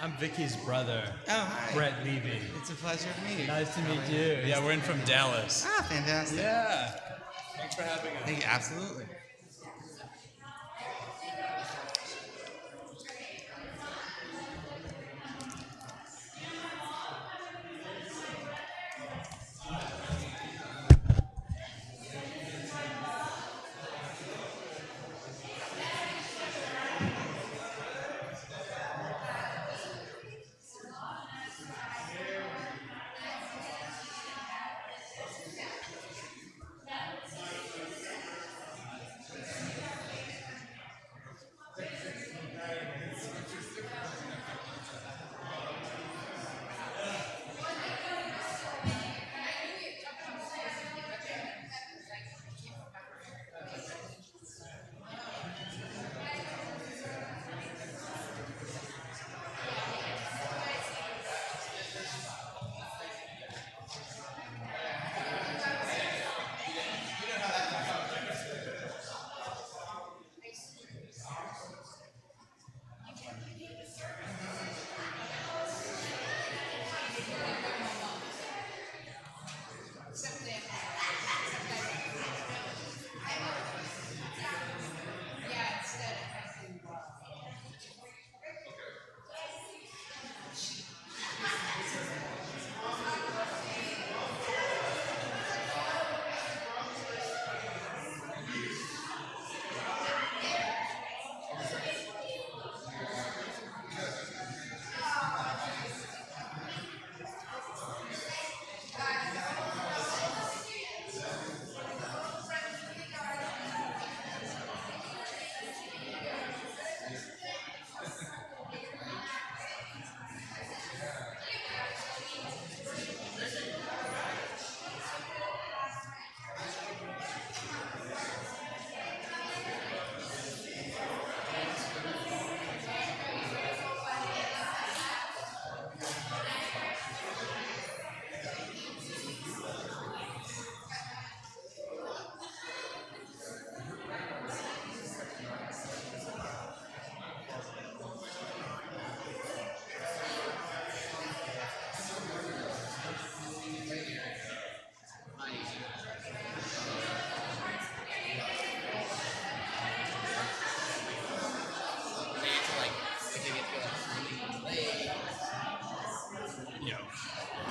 I'm Vicky's brother. Oh, hi. Brett Levy. It's a pleasure to meet you. Nice to meet you. Yeah, we're in from Dallas. Ah, fantastic. Yeah. Thanks for having us. Thank you. Absolutely.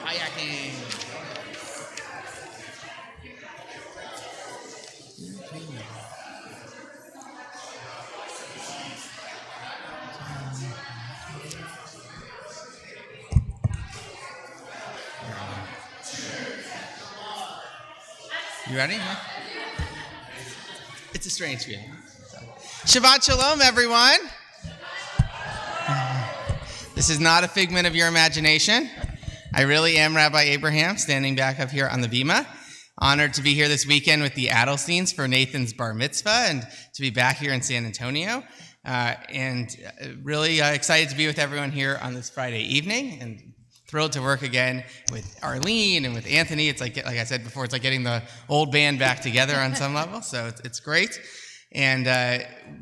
Kayaking. You ready? Yeah. It's a strange feeling. Shabbat Shalom, everyone. This is not a figment of your imagination. I really am Rabbi Abraham, standing back up here on the bima. Honored to be here this weekend with the Adelsteins for Nathan's bar mitzvah and to be back here in San Antonio. Really excited to be with everyone here on this Friday evening, and thrilled to work again with Arlene and with Anthony. It's like I said before, it's like getting the old band back together on some level, so it's great. And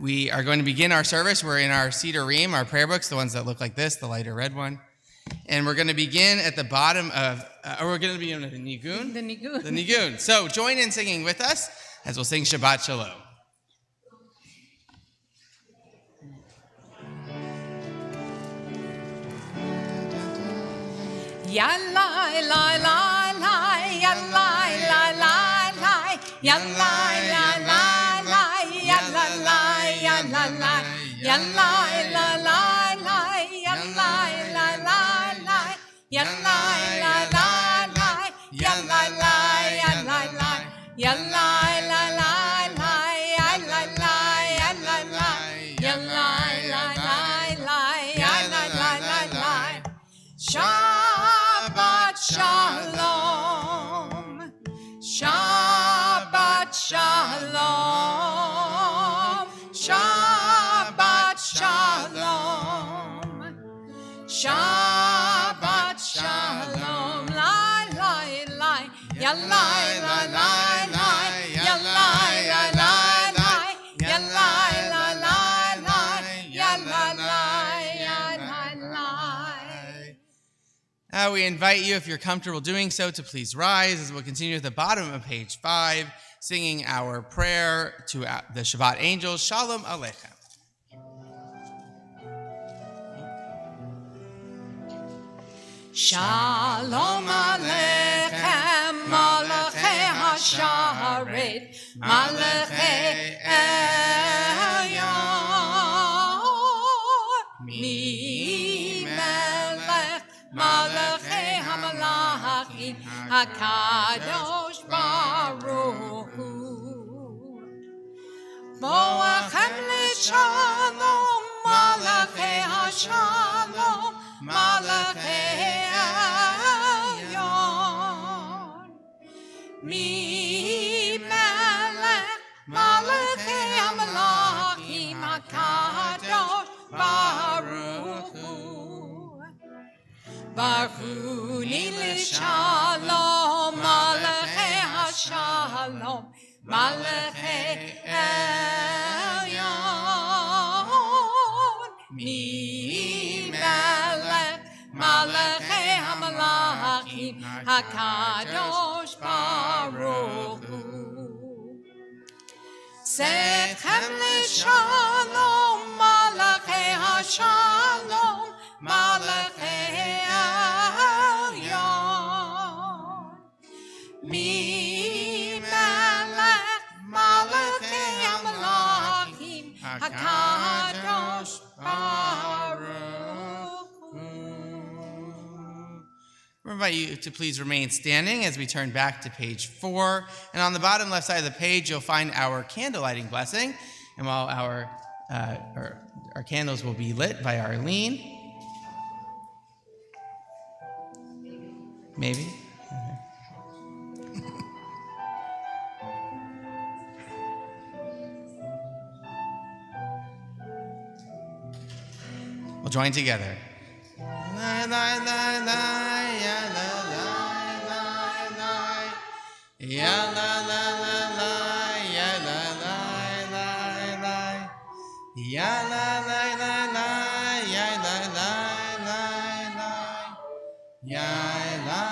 we are going to begin our service. We're in our Cedar Ream, our prayer books, the ones that look like this, the lighter red one. And we're going to begin at the bottom of, we're going to begin with the Nigun. The Nigun. The Nigun. So join in singing with us as we'll sing Shabbat Shalom. Ya la la la la, ya la la la la, ya la la la la, ya la la ya la la, ya la la la la, ya la la la la, ya la la la la, ya la la ya la la, ya la la la la, ya la la ya la la, ya la la la la, ya la la la la. Shabbat Shalom, Shabbat Shalom, Shabbat Shalom, Shabbat Shalom, la la la, ya la la la la, ya la la la la, ya la la la la, ya la la ya la la. We invite you, if you're comfortable doing so, to please rise as we'll continue at the bottom of page 5, singing our prayer to the Shabbat angels, Shalom Aleichem. Shalom Aleichem, Malachei HaSharet, Malachei Elyon, Mi-Melech, Malachei HaMalachim, HaKadosh Baruch Hu. Boachem L'Shalom, Malachei HaShalom, Malachei Elyon, Mi-Melech, Malachei HaMalachim, HaKadosh Baruch Hu. Baruchuni L'Shalom, Malachei HaShalom, Malachei Elyon, Mi-Melech, Malachei HaMalachim, HaKadosh Baruch Hu. Sechem L'Shalom, Malachei HaShalom, Malachei Elyon, Mi-Melech, Malachei HaMalachim, HaKadosh Baruch Hu. We invite you to please remain standing as we turn back to page 4. And on the bottom left side of the page, you'll find our candle lighting blessing. And while our candles will be lit by Arlene. Maybe. We'll join together. La, la, la, la, ya, la, la, la, la. Ya, la, la, la, la, ya, la, la, la, la. Ya, la, la, la, la, ya, la, la, la, la. Ya, la,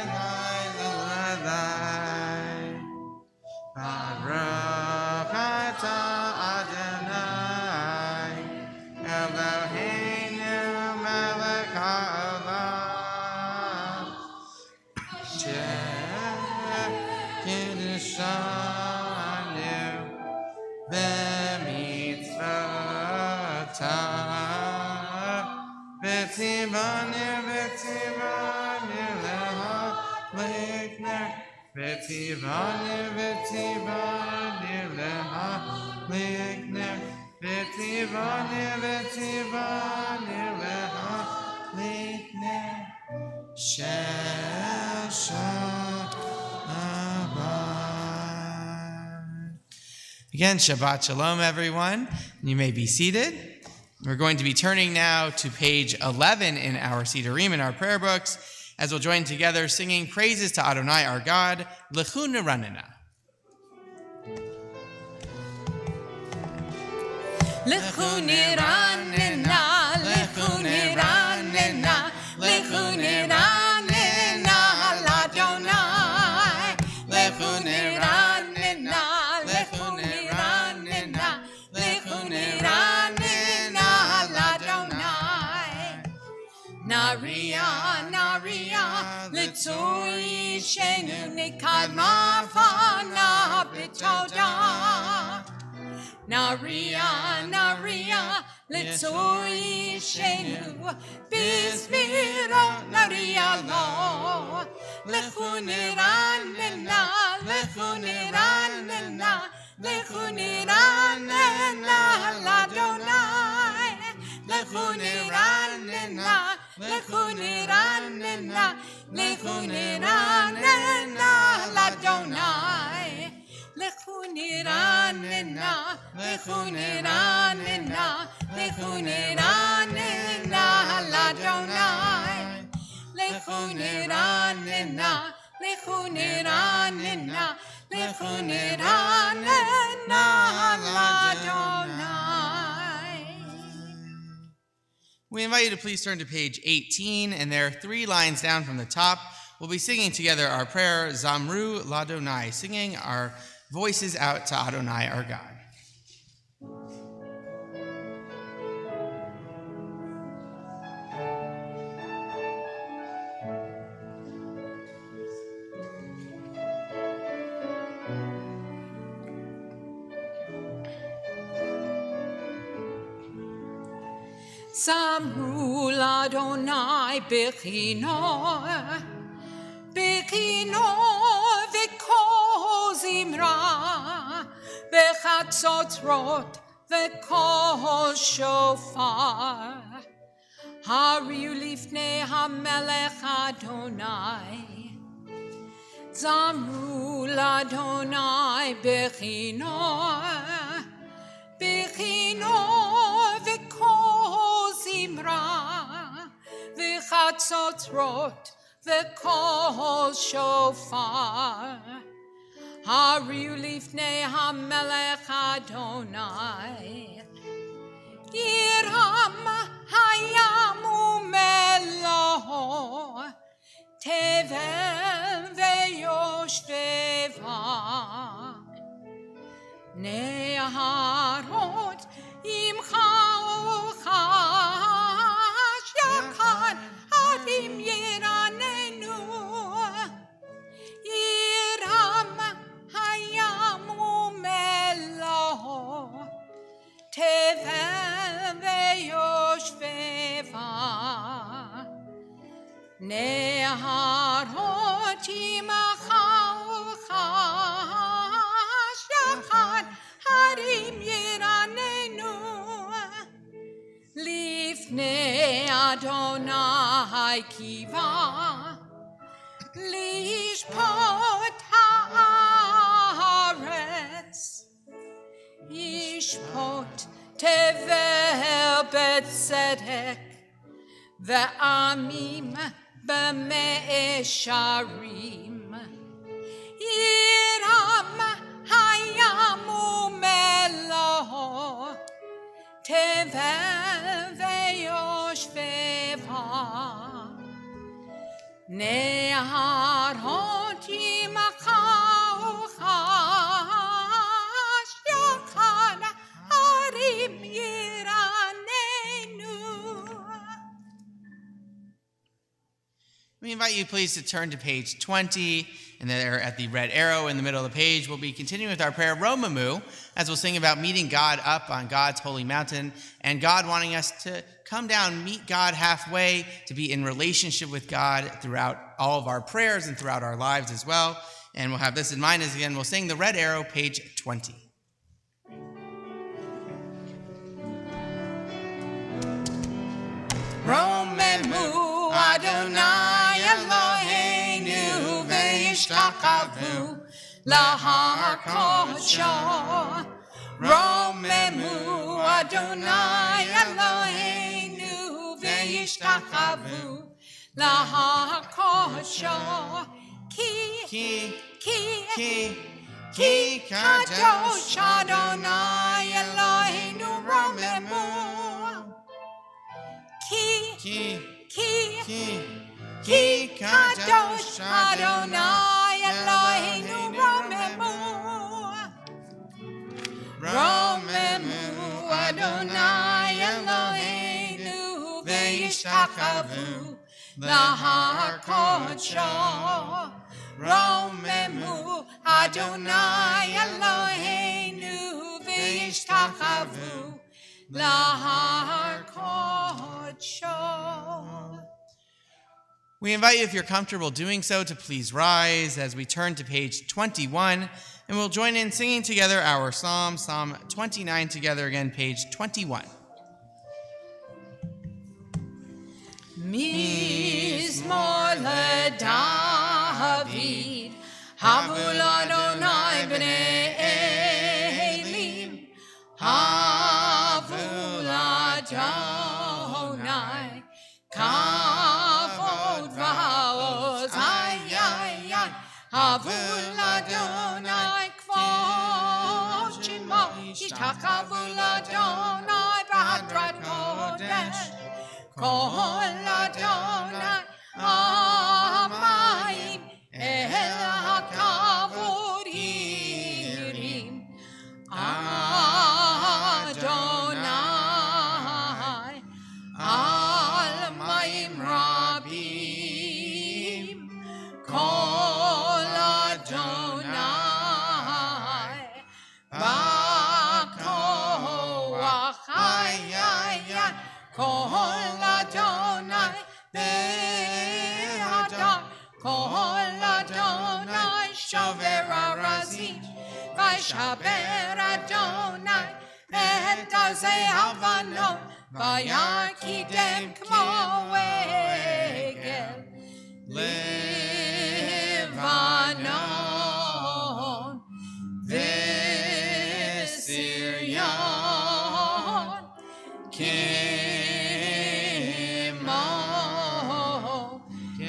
la, la, la, la. Baruch atah Adonai, Eloheinu melech haolam, shekiddishanu b'mitzvotav, v'tzivanu leha v'tzivanu leha likner, v'tzivanu leha likner, shel Shabbat. Again, Shabbat Shalom, everyone. You may be seated. We're going to be turning now to page 11 in our Sidurim, in our prayer books, as we'll join together singing praises to Adonai our God, Lechu Niranena. Lechu Niranena, Lechu Niranena, Lechu Niranena, Ladonai. Lechu Niranena, Lechu Niranena, Lechu Niranena, Ladonai. Naria, Naria, Litzui Shenu Nikadma Fana Bitoda. Naria, Naria, Litzui Shenu Bismiro Naria Lo. Lechu Niranena, Lechu Niranena, Lechu Niranena, Ladonai. Lechu Niranena, Lechu Niranena, Lechu Niranena, Ladonai. Lechu Niranena, Lechu Niranena, Lechu Niranena, Ladonai. Lechu Niranena, Lechu Niranena, Lechu Niranena, Ladonai. We invite you to please turn to page 18, and there, 3 lines down from the top, we'll be singing together our prayer, Zamru Ladonai, singing our voices out to Adonai, our God. Zamru Ladonai Bechino v'kol zimra v'chatzotrot v'kol shofar hariu lifnei hamelech Adonai Zamru Ladonai Bechino v'kol zimra v'chatzotrot v'kol shofar hariu lifnei hamelech Adonai Yiram hayam u'melo tevel ve'yoshveva Neharot imcha uchash yachad harim yiranenu Yiram hayam u'melo tevel ve'yoshveva Neharot imcha uchash yachad harim yiranenu Lifnei Adonai kiva lishpot haaretz yishpot tevel betzedek ve'amim b'me'esharim Yiram hayam u'melo tevel ve'yoshveva Neharot yimcha uchash yachad harim yiranenu We invite you please to turn to page 20, and there at the red arrow in the middle of the page, we'll be continuing with our prayer, Romamu, as we'll sing about meeting God up on God's holy mountain, and God wanting us to come down, meet God halfway, to be in relationship with God throughout all of our prayers and throughout our lives as well. And we'll have this in mind as, again, we'll sing the red arrow, page 20. Romamu Adonai Eloheinu ve'ishtakavu lahar kodsho Romamu Adonai Eloheinu ve'ishtakavu lahar kodsho Ki kadosh Adonai Eloheinu Romamu Ki kadosh Adonai Eloheinu Romamu Adonai Eloheinu ve'ishtakavu lahar kodsho Romamu Adonai Eloheinu ve'ishtakavu lahar kodsho. We invite you, if you're comfortable doing so, to please rise as we turn to page 21, and we'll join in singing together our psalm, Psalm 29 together again, page 21. Mizmor LeDavid, Havu l'Adonai b'nei Elim, Havu l'Adonai, Kavod v'Haoz, Havu l'Adonai, Kvod Shemo, Yitakavu l'Adonai b'Hadrat Kodesh, Kol Adonai Amayim El HaKavod Hirim Adonai Al Mayim Rabim Kol Adonai Ba'koach Hayaya Kol Adonai Be'adar Kol Adonai Shover Arazim V'shaber Adonai Et Azei Havanot V'yakidem Kmo Egel Levanon V'Siryon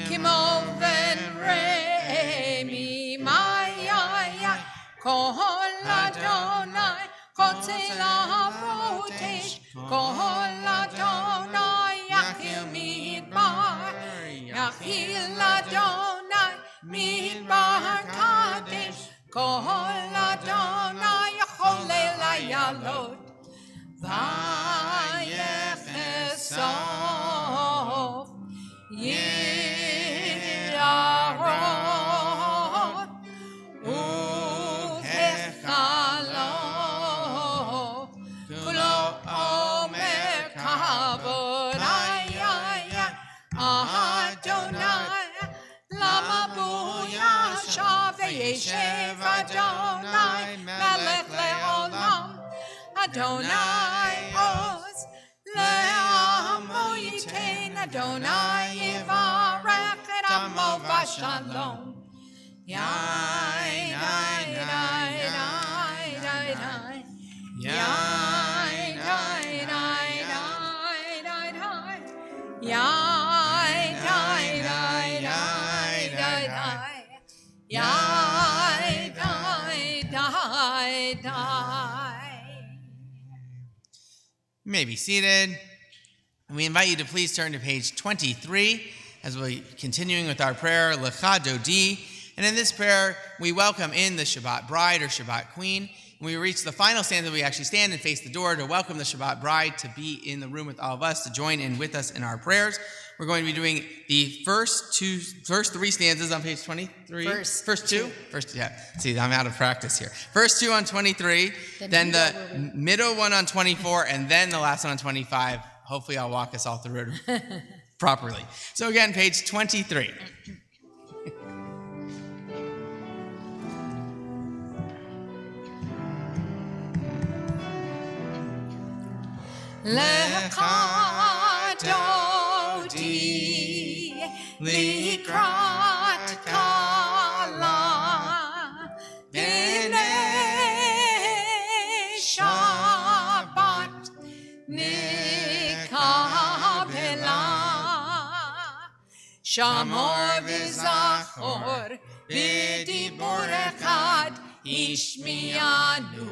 Kimo V'Remi Mayaya Kol Adonai Kotel Avotesh Kol Adonai Yachil Midbar Yachil Adonai Midbar Kadesh Kol Adonai Yacholei Layalot Vayechesof Yirarot Uvechalo Kulo Omer Kavod Ayaya Adonai Lama Buyasha V'yeshev Adonai Melech Le'olam Adonai Oz Le'amo Yitain Adonai Yivarech Et Amo V'Shalom Yai, Yai, Yai, Yai, Yai, Yai, Yai, Yai, Yai, Yai, Yai, Yai, You may be seated. We invite you to please turn to page 23 as we're continuing with our prayer, Lecha Dodi. And in this prayer, we welcome in the Shabbat bride or Shabbat queen. When we reach the final stanza, we actually stand and face the door to welcome the Shabbat bride to be in the room with all of us, to join in with us in our prayers. We're going to be doing the first three stanzas on page 23. First two? Yeah. See, I'm out of practice here. First two on 23, then the middle one on 24, and then the last one on 25. Hopefully I'll walk us all through it properly. So again, page 23. Lecha Dodi Likrat Kala B'nei Shabbat Nikabela Shamor V'Zachor B'dibur Echad Ishmianu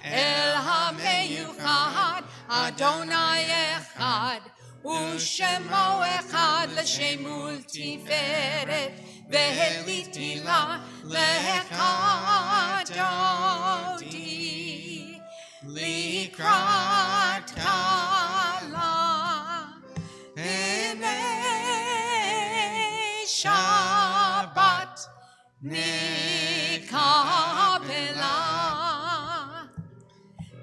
El HaMeyuchad Adonai Echad Ushemo Echad L'Shem Ultiferet Ve'elitila Lecha Dodi Likrat Kala B'nei Shabbat Nikabela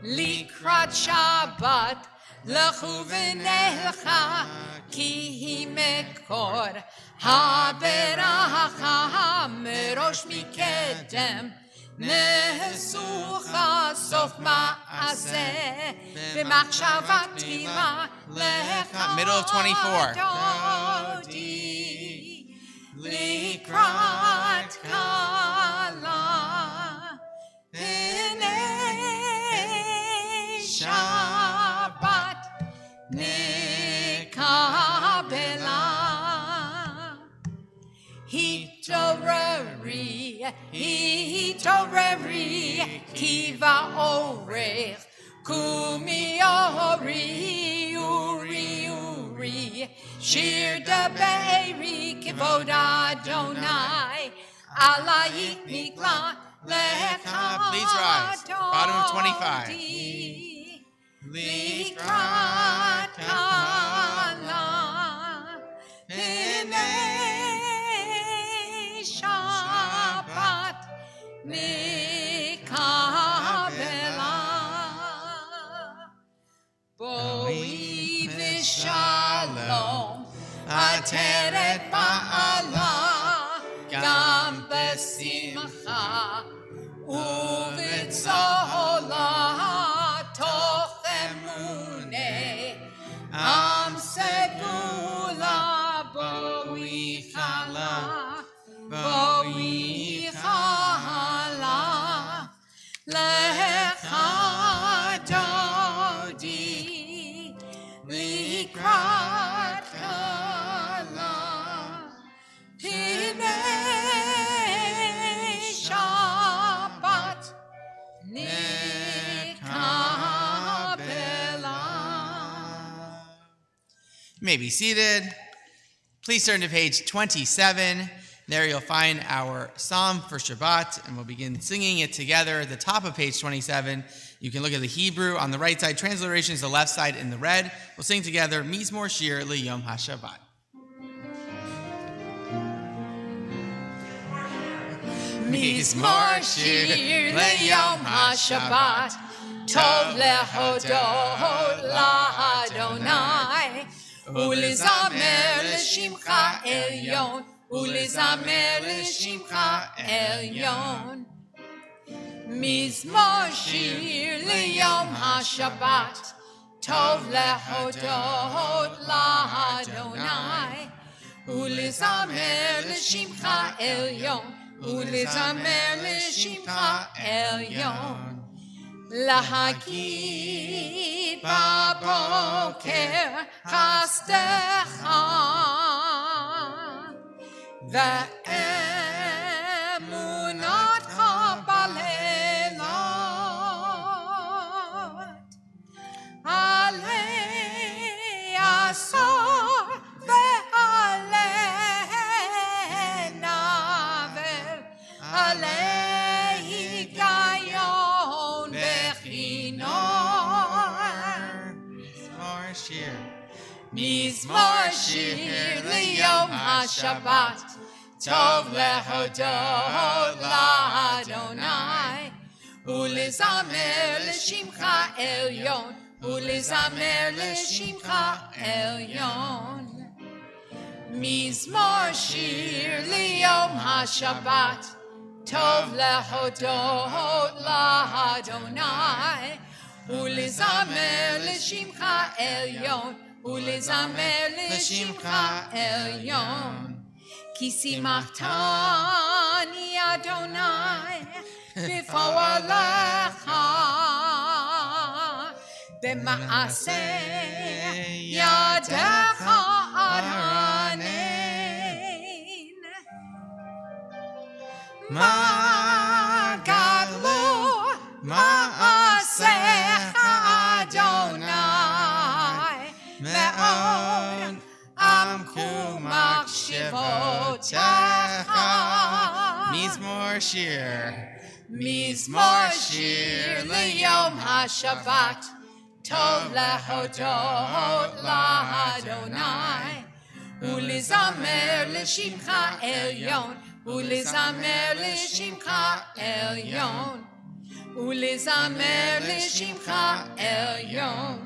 Likrat Shabbat Lechu v'nelcha Ki hi mekor Haberacha Merosh mikedem Nesucha Sof ma'aseh B'machshavat tila Lecha Middle of 24. Dodi Likrat Kala B'nei Shabbat Nikabela Hitoreri Kiva Orech Kumi Ori Be'eri, Shir da Be'eri, Kivod Adonai, Alayit Miklat, Lecha. Please rise. Bottom of 25. Likrat Kala, Pinei Shabbat, Mikabela, Boi Vishalom, Ateret Ba'ala, Gam Besimcha, Uvitzola, Toch Emune, Am Segula, Boi Chala, Boi Chala, Lecha Dodi, Likrat Kala, Pinei Shabbat, Nikabela. You may be seated. Please turn to page 27. There you'll find our psalm for Shabbat, and we'll begin singing it together at the top of page 27. You can look at the Hebrew on the right side, transliteration is the left side in the red. We'll sing together, Mizmor Shir Liyom HaShabbat. Mizmor Shir Leyom HaShabbat, Tov lehodot LaAdonai, Ulizamer L'Shimcha Elyon, Ulizamer L'Shimcha Elyon. Mizmor Shir Leyom HaShabbat, Tov lehodot LaAdonai, Ulizamer L'Shimcha Elyon, Ulizamer L'Shimcha Elyon. Lahakid baboker chastecha, ve'emunatcha baleilot, alei asor ve'alei navel, alei higayon Mizmor Shir Liyom HaShabbat, Tov lehodot LaAdonai, Ulizamer L'Shimcha Elyon, Ulizamer L'Shimcha Elyon. Mizmor Shir Liyom HaShabbat, Tov lehodot LaAdonai, Ulizamer L'Shimcha Elyon, Ulizamer L'Shimcha Elyon. Ki simachtani Adonai b'foalecha, b'maaseh yadecha aranein. Ma gadlu ma'asecha Adonai, me'od amku machshivotecha. Mizmor Shir. Mizmor Shir Liyom HaShabbat, Tov lehodot LaAdonai, Ulizamer L'Shimcha Elyon, Ulizamer L'Shimcha Elyon, Ulizamer L'Shimcha Elyon,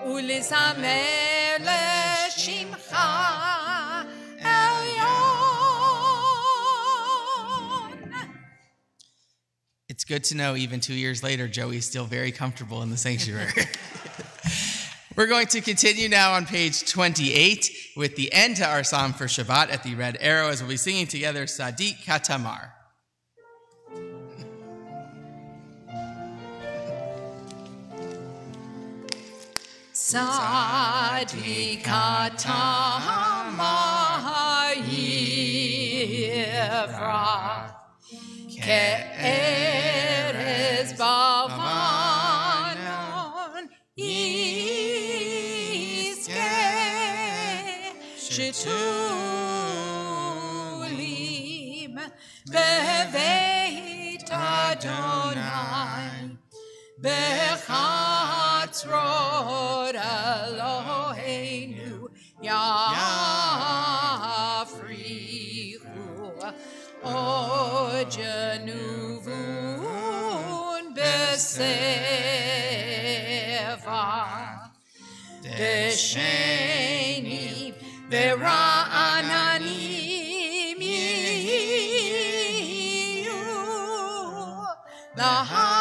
Ulizamer L'Shimcha Elyon. It's good to know even 2 years later, Joey's still very comfortable in the sanctuary. We're going to continue now on page 28 with the end to our psalm for Shabbat at the red arrow as we'll be singing together Sadiq Katamar. Sadiq Katamar Yivra Ke'erez Bavanon Yizkeh Betulim Beveit Adonai Bechatzrot Eloheinu Yafrichu O Januvun Beseva Desheni Vera'ananim Yiyu Lahagi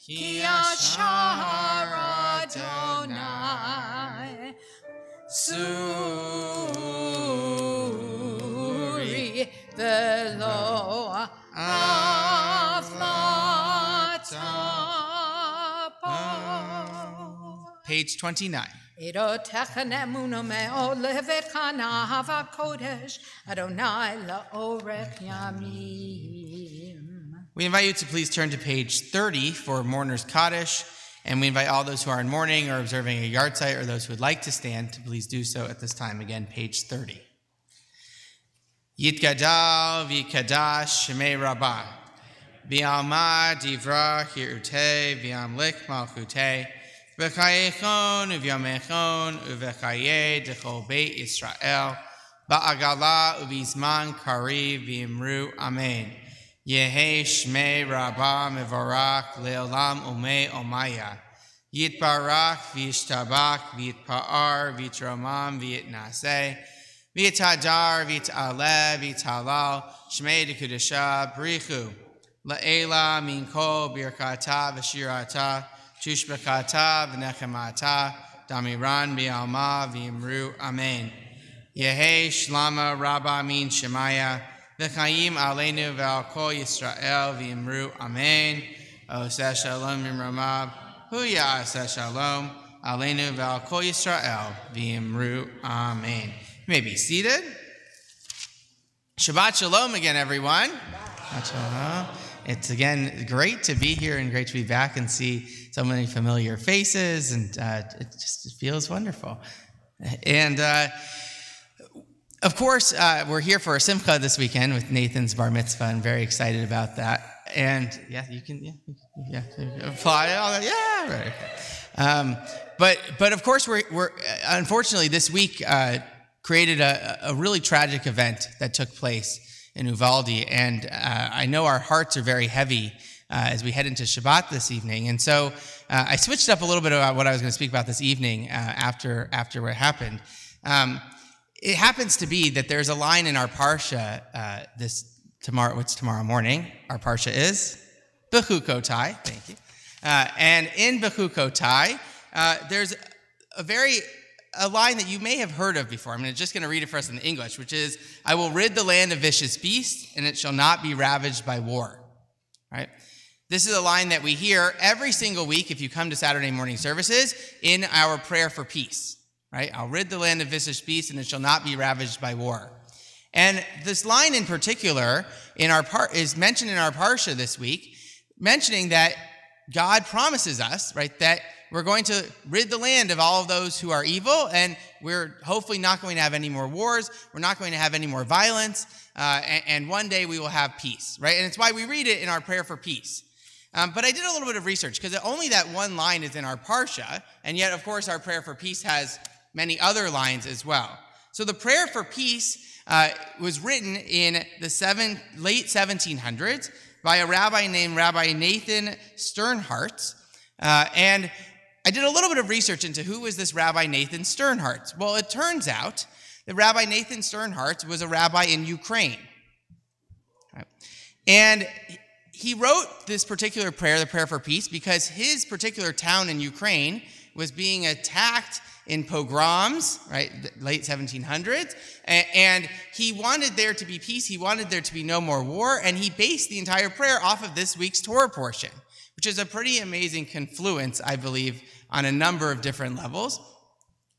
Ki Ashar Adonai Suri Velo Aflatapo. Page 29. We invite you to please turn to page 30 for Mourner's Kaddish, and we invite all those who are in mourning or observing a yard site or those who would like to stand to please do so at this time. Again, page 30. Yitgadal v'yikadash shemei rabbah v'yalma divra hirute v'yamlik malchute v'chayechon u'vyamechon u'v'chaye d'chol beit Yisrael ba'agala u'vizman kariv v'imru amen. Yehe shmei rabbah mevorach le'olam umei omaya. Yitbarach v'yishtabach v'yitpa'ar v'yitramam v'yitnaseh v'yitadar v'yitaleh v'yitalal shmei dekudesha brichu la'ela min kol birkata v'shirata tushbekata v'nechemata damiran b'alma v'imru amen. Yehe shlama rabba min shemaya v'chayim aleinu v'al kol Yisrael v'imru amen. Oseh shalom v'mramav huya aseh shalom aleinu v'al kol Yisrael v'imru amen. You may be seated. Shabbat shalom again, everyone. Shabbat shalom. It's again great to be here and great to be back and see so many familiar faces, and it feels wonderful. And of course, we're here for a simcha this weekend with Nathan's bar mitzvah. I'm very excited about that. And yeah, you can apply all that. Yeah, right. But of course, we're unfortunately this week created a really tragic event that took place in Uvalde, and I know our hearts are very heavy as we head into Shabbat this evening. And so I switched up a little bit about what I was going to speak about this evening after what happened. It happens to be that there's a line in our parsha tomorrow morning. Our parsha is Bechukotai. Thank you. And in Bechukotai, there's a line that you may have heard of before. I'm just going to read it for us in the English, which is, I will rid the land of vicious beasts, and it shall not be ravaged by war. Right? This is a line that we hear every single week if you come to Saturday morning services in our prayer for peace. Right? I'll rid the land of vicious beasts, and it shall not be ravaged by war. And this line in particular is mentioned in our parsha this week, mentioning that God promises us, right, that we're going to rid the land of all of those who are evil, and we're hopefully not going to have any more wars. We're not going to have any more violence, and one day we will have peace, right? And it's why we read it in our prayer for peace. But I did a little bit of research, because only that one line is in our parsha, and yet, of course, our prayer for peace has many other lines as well. So the prayer for peace was written in the late 1700s by a rabbi named Rabbi Nathan Sternhardt, and I did a little bit of research into who was this Rabbi Nathan Sternhardt. Well, it turns out that Rabbi Nathan Sternhardt was a rabbi in Ukraine. And he wrote this particular prayer, the prayer for peace, because his particular town in Ukraine was being attacked in pogroms, right, late 1700s, and he wanted there to be peace, he wanted there to be no more war, and he based the entire prayer off of this week's Torah portion, which is a pretty amazing confluence, I believe, on a number of different levels.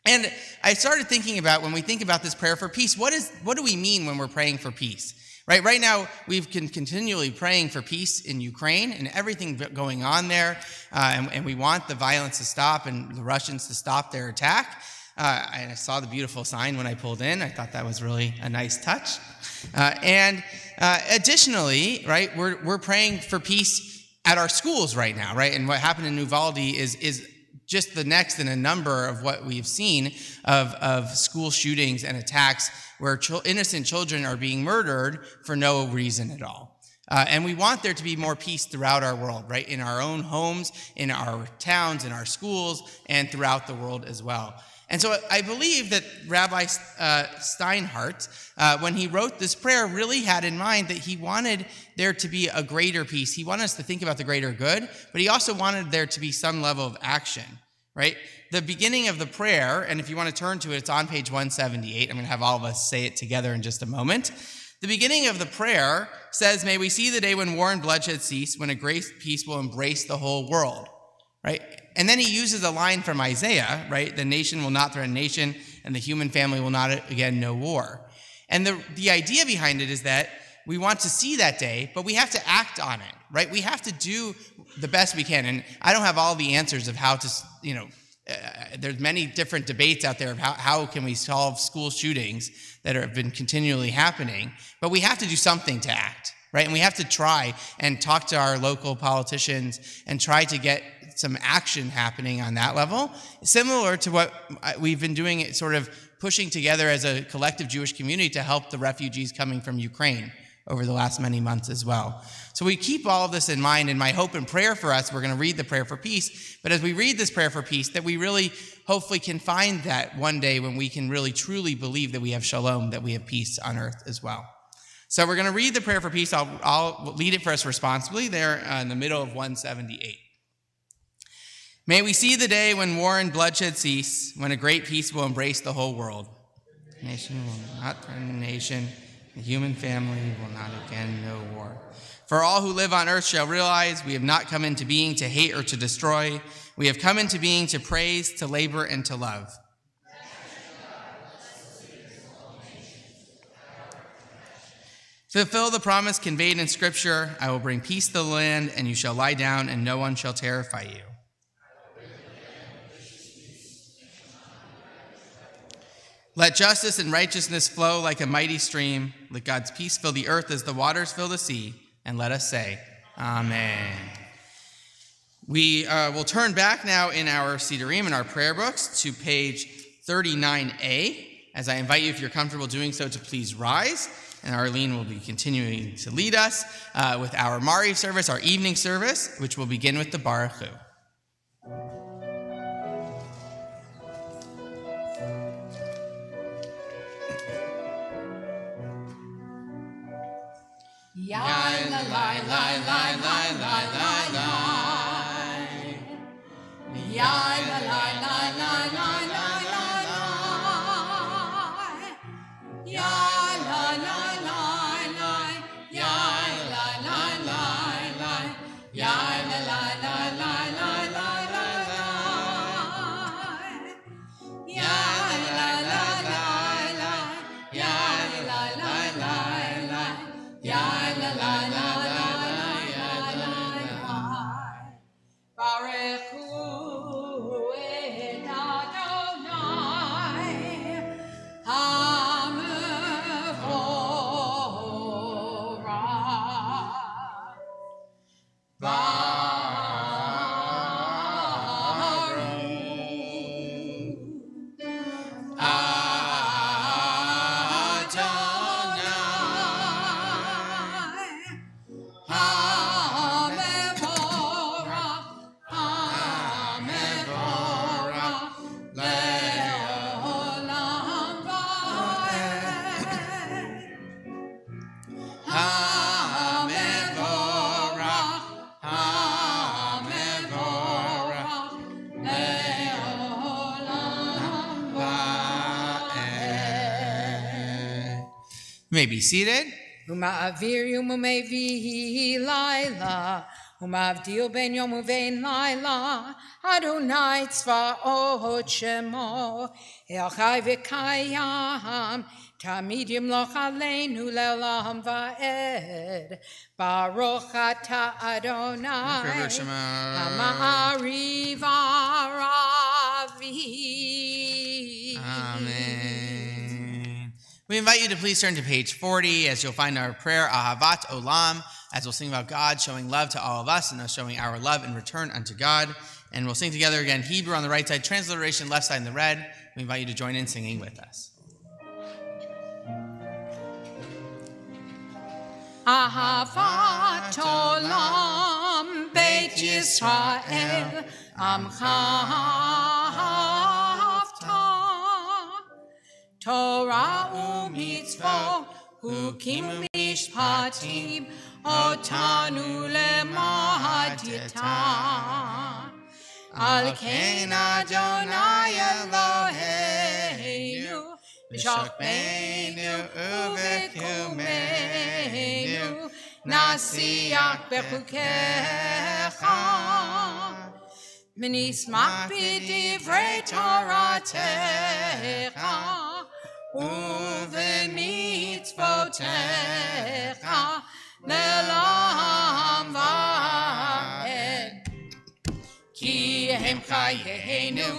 And I started thinking about, when we think about this prayer for peace, what do we mean when we're praying for peace? Right now, we've been continually praying for peace in Ukraine and everything going on there, and we want the violence to stop and the Russians to stop their attack. I saw the beautiful sign when I pulled in. I thought that was really a nice touch. Additionally, right, we're praying for peace at our schools right now, right? And what happened in Uvalde is just the next in a number of what we've seen of school shootings and attacks where innocent children are being murdered for no reason at all. And we want there to be more peace throughout our world, right? In our own homes, in our towns, in our schools, and throughout the world as well. And so I believe that Rabbi Steinhardt, when he wrote this prayer, really had in mind that he wanted there to be a greater peace. He wanted us to think about the greater good, but he also wanted there to be some level of action, right? The beginning of the prayer, and if you want to turn to it, it's on page 178. I'm going to have all of us say it together in just a moment. The beginning of the prayer says, "May we see the day when war and bloodshed cease, when a great peace will embrace the whole world," right? And then he uses a line from Isaiah, right? "The nation will not threaten nation, and the human family will not again know war." And the idea behind it is that we want to see that day, but we have to act on it, right? We have to do the best we can. And I don't have all the answers of how to, there's many different debates out there of how can we solve school shootings that have been continually happening, but we have to do something to act, right? And we have to try and talk to our local politicians and try to get some action happening on that level, similar to what we've been doing, sort of pushing together as a collective Jewish community to help the refugees coming from Ukraine over the last many months as well. So we keep all of this in mind, and my hope and prayer for us, we're going to read the prayer for peace, but as we read this prayer for peace, that we really hopefully can find that one day when we can really truly believe that we have shalom, that we have peace on earth as well. So we're going to read the prayer for peace. I'll lead it for us responsibly there in the middle of 178. May we see the day when war and bloodshed cease, when a great peace will embrace the whole world. Nation will not threaten nation, the human family will not again know war. For all who live on earth shall realize we have not come into being to hate or to destroy. We have come into being to praise, to labor, and to love. Fulfill the promise conveyed in Scripture, "I will bring peace to the land, and you shall lie down, and no one shall terrify you." Let justice and righteousness flow like a mighty stream. Let God's peace fill the earth as the waters fill the sea. And let us say, Amen. We will turn back now in our Sidurim, in our prayer books, to page 39a. As I invite you, if you're comfortable doing so, to please rise. And Arlene will be continuing to lead us with our Mari service, our evening service, which will begin with the Baruch Hu. Yai la la la la la la la la. Yai la la la la la la la la. Yai la la la la. Yai la la la la. Yai la la la la la la la la. Yai la la la la. Yai la la la la. Yai la la la la la la. Baruch Hu et Adonai HaMevorach. You may be seated. Uma'avir yumamevi laila, uma'avdil ben yom uvein laila, Adonai tzvaot shemo, El chai v'kayam, Tamid yimloch aleinu le'olam va'ed, Baruch ata Adonai, Ha'ma'ariv ha'ravi. We invite you to please turn to page 40 as you'll find our prayer, Ahavat Olam, as we'll sing about God showing love to all of us and us showing our love in return unto God. And we'll sing together again, Hebrew on the right side, transliteration left side in the red. We invite you to join in singing with us. Ahavat Olam Beit Yisrael Amcha Torah u'mitzvot, hukim u'mishpatim, otanu lemahadita. Al kein Adonai Eloheinu, b'shachmeinu u'v'kumeinu, nasiach b'chukecha. V'nismach b'divrei Toratecha, u'v'mitzvotecha le'olam va'ed. Ki hem chayeinu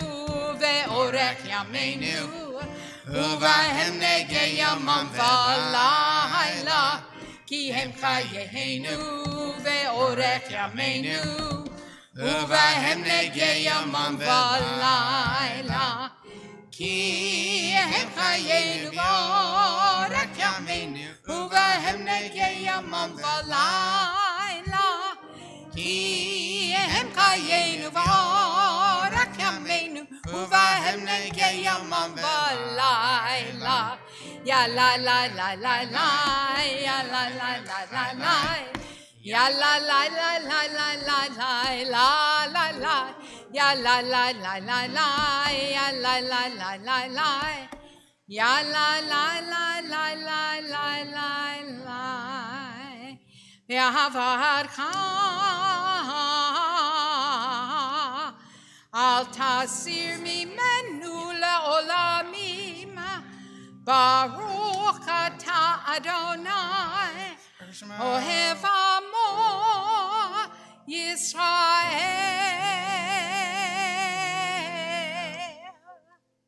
ve'orech yameinu, u'vahem negei yamam v'layla. Ki hem chayeinu ve'orech yameinu, u'vahem negei yamam v'layla. Ki hem chayeinu v'orech yameinu, u'vahem negei yamam v'layla. Ki hem chayeinu v'orech yameinu, u'vahem negei yamam v'layla. Ya la la la la la, ya la la la la la. Ya la la la la la la la la la la. Ya la la la la la, ya la la la la la. Ya la la la la la la la la. Ve'ahavadcha al tasir mimenu le'olamim. Baruch ata Adonai Ohev Amo Yisrael.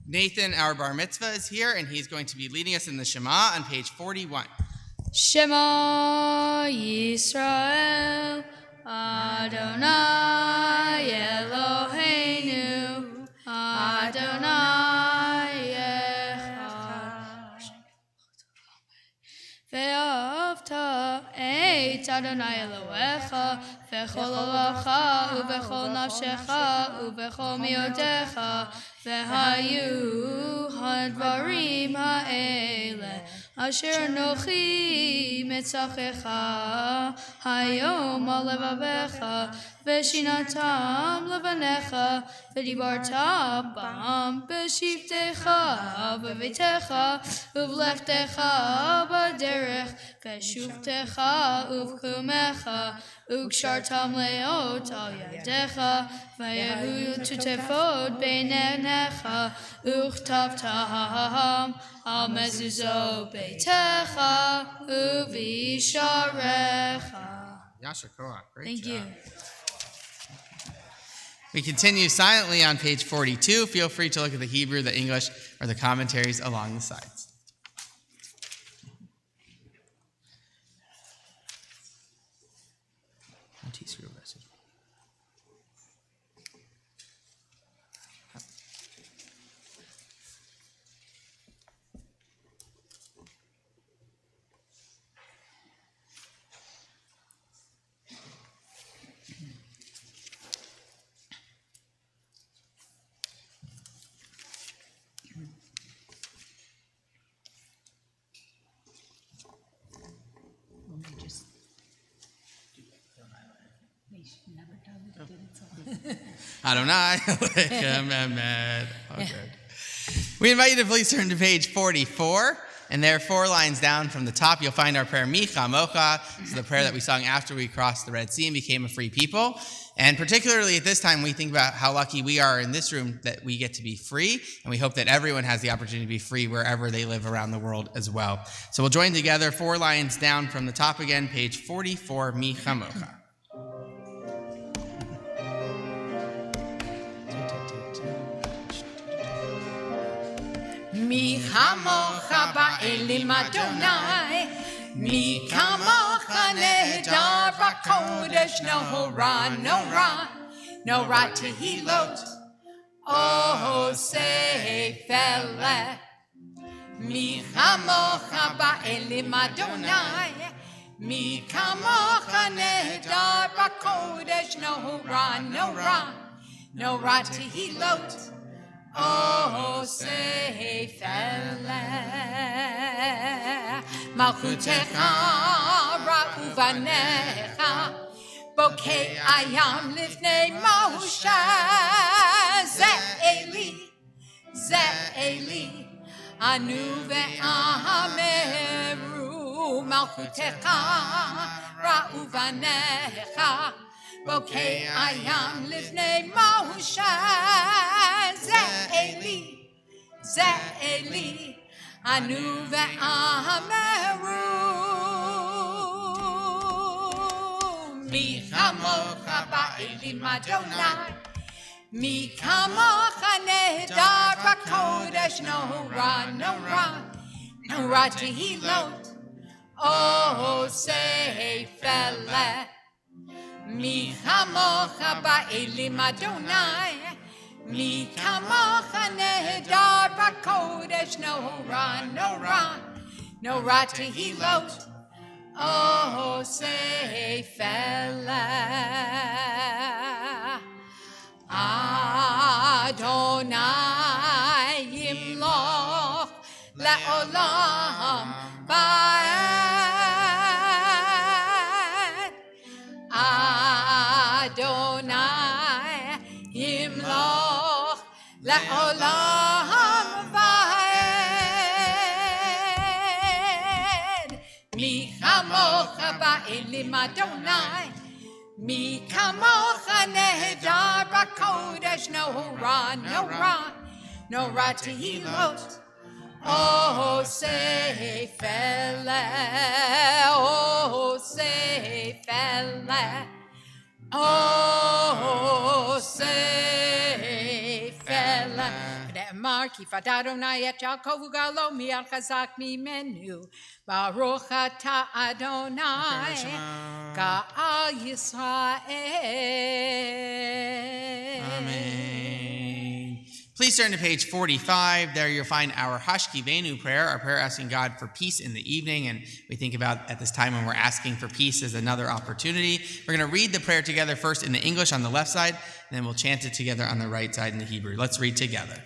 Nathan, our bar mitzvah, is here, and he's going to be leading us in the Shema on page 41. Shema Yisrael Adonai Eloheinu Adonai Echad. Ve'avta et Adonai Elohecha v'chol olacha u'v'chol nafshecha u'v'chol miotecha v'hayu hadvarim ha'ele asher nochi metzachecha hayom al levavecha v'shinatam levanecha v'dibarta bam b'shivtecha v'vitecha uv'lechtecha b'derech v'shuvtecha uv'kumecha ukshartam leot al yadecha v'yehu tutefot beinenecha uchtavtam al mezuzot beitecha uvisharecha. Yasher Koach, great Thank job. you. We continue silently on page 42. Feel free to look at the Hebrew, the English, or the commentaries along the sides. Adonai, Lechem Emed. Oh, good. We invite you to please turn to page 44, and there 4 lines down from the top, you'll find our prayer, Micha Mocha. This is the prayer that we sung after we crossed the Red Sea and became a free people. And particularly at this time, we think about how lucky we are in this room that we get to be free, and we hope that everyone has the opportunity to be free wherever they live around the world as well. So we'll join together 4 lines down from the top again, page 44, Micha Mocha. Mi chamocha ba'elim Adonai. Mi kamocha nehedar b'kodesh. No ra tehilot. Oh, seifele. Mi chamocha ba'elim Adonai. Mi kamocha nehedar b'kodesh. No ra tehilot. Oh, seifele. Malchutecha ra'uvanecha. Bokeh ayam lifnei Moshe. Ze Eli. Anu ve'ameru. Malchutecha ra'uvanecha. Bokeh ayam lifnei Moshe. Ze Eli. Anu ve'ameru. Mi chamocha ba'elim Adonai. Mi kamocha nehedar b'kodesh. No ra tehilot. Oh, seifele. Mi chamocha ba'elim Adonai. Mi kamocha nehedar b'kodesh. No ra tehilot. Oh, seifele. Adonai yimloch le'olam va'ed. Adonai yimloch le'olam va'ed. Mi chamocha ba'elim Adonai. Mi kamocha nehedar b'kodesh. No ra tehilot. Oh, seifele. Oh, seifele. Oh, seifele. V'ne'emar ki fat Adonai et Yaakov ugalo mi'al chazak mimenu. Baruch ata Adonai Ka'al Yisrael. Amen. Please turn to page 45. There you'll find our Hashkivenu prayer, our prayer asking God for peace in the evening. And we think about at this time when we're asking for peace as another opportunity. We're going to read the prayer together first in the English on the left side, and then we'll chant it together on the right side in the Hebrew. Let's read together.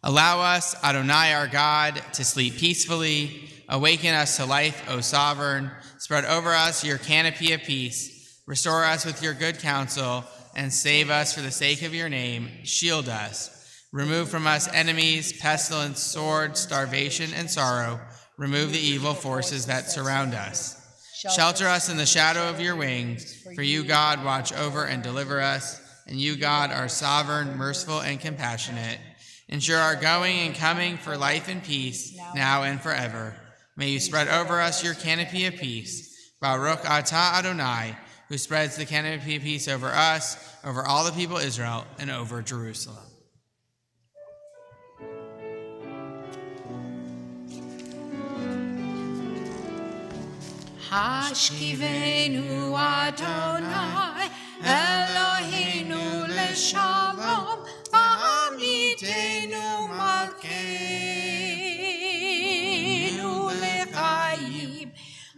Allow us, Adonai our God, to sleep peacefully. Awaken us to life, O sovereign. Spread over us your canopy of peace. Restore us with your good counsel, and save us for the sake of your name. Shield us. Remove from us enemies, pestilence, sword, starvation, and sorrow. Remove the evil forces that surround us. Shelter us in the shadow of your wings. For you, God, watch over and deliver us. And you, God, are sovereign, merciful, and compassionate. Ensure our going and coming for life and peace, now and forever. May you spread over us your canopy of peace. Baruch atah Adonai, who spreads the canopy of peace over us, over all the people of Israel, and over Jerusalem. Hashkivenu Adonai Eloheinu leshalom v'amitenu malkeinu lechayim.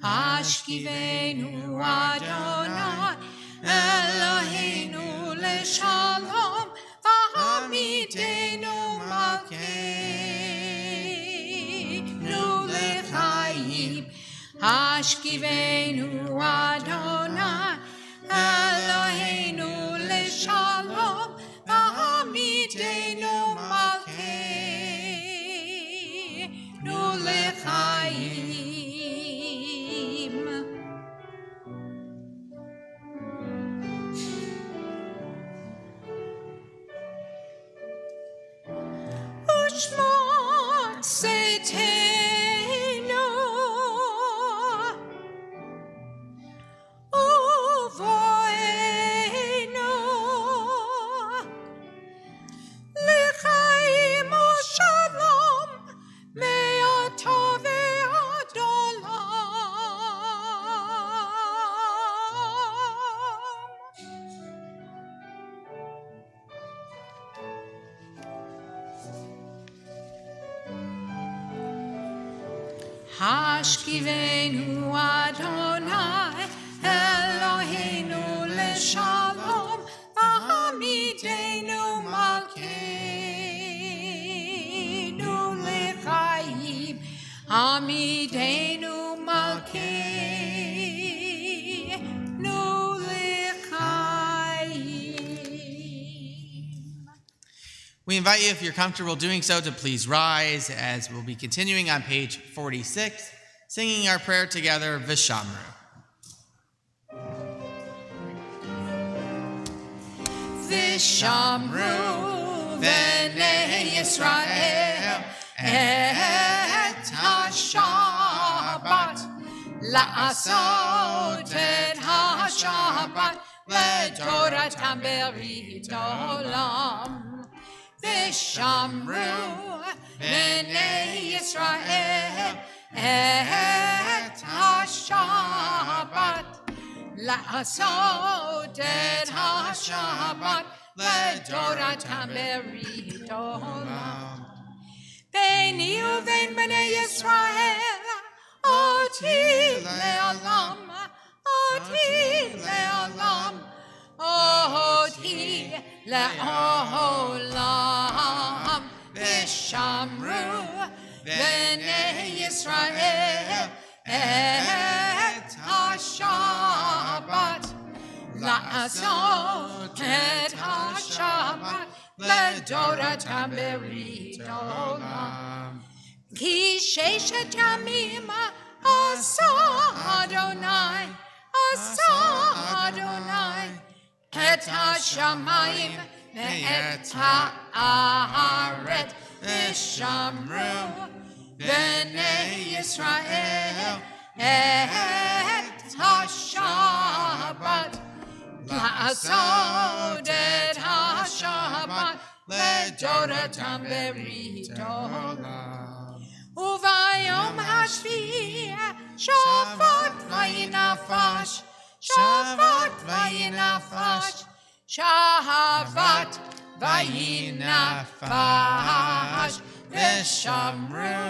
Hashkivenu Adonai Eloheinu leshalom v'amitenu malkeinu lechayim. Hashkivenu Adonai Eloheinu leshalom v'amitenu malkeinu lechayim. Ushmot Seitenu Hashkivenu Adonai Eloheinu leshalom V'hamidenu malkeinu lechaim Hamidenu malkeinu lechaim. We invite you, if you're comfortable doing so, to please rise as we'll be continuing on page 46, singing our prayer together, Vishamru. Vishamru Bnei Yisrael et HaShabbat La'asot et HaShabbat Le'toratam berit olam Vishamru Bnei Yisrael et HaShabbat La'asot et HaShabbat Le'toratam berit olam Beini uvein Bnei Yisrael Oti le'olam Oti le'olam Oti le'olam Vishamru Bnei Yisrael et HaShabbat La'asot et HaShabbat Le'toratam berit olam Ki sheshet yamim asa Adonai et hashamayim ve'et ha'aret Vishamru Bnei Yisrael et HaShabbat La'asot et HaShabbat Le'toratam berit olam Uvayom hashvi Shavat vayinafash Shavat vayinafash Shavat vayinafash Vishamru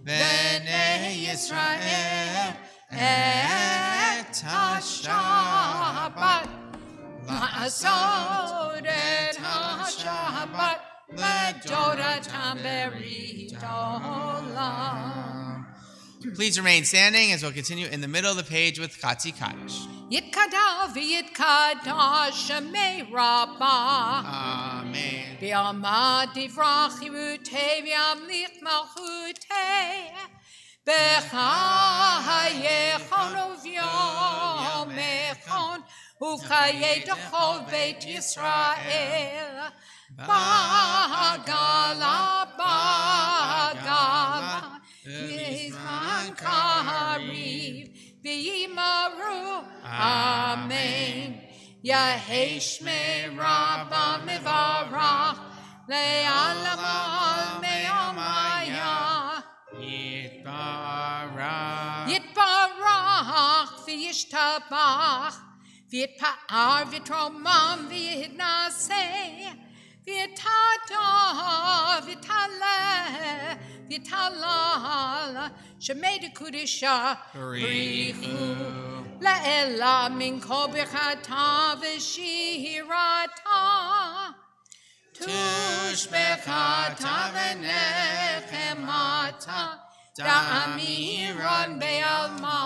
Bnei Yisrael et HaShabbat La'asot et HaShabbat Le'toratam berit olam. Please remain standing as we'll continue in the middle of the page with Chatzi Kaddish. Yitkadav yitkadash shemei rabbah. Amen. V'yamad divrach yirutei v'yamlich malchutei. B'chayechon uvyomechon uvchayei dechol beit Yisrael. Bagala Yizman Kariv V'yimaru Amen Yaheshme Rabba Mevarach Le'alamal Me'amaya Yitbarach V'yishtabach V'yitpa'ar V'yitromam V'yitnaseh V'yitada V'yitalala Shemei Dekudisha B'richu La'ela Min Kol B'chata V'shirata Tush B'chata V'nechemata Da'amiran Be'alma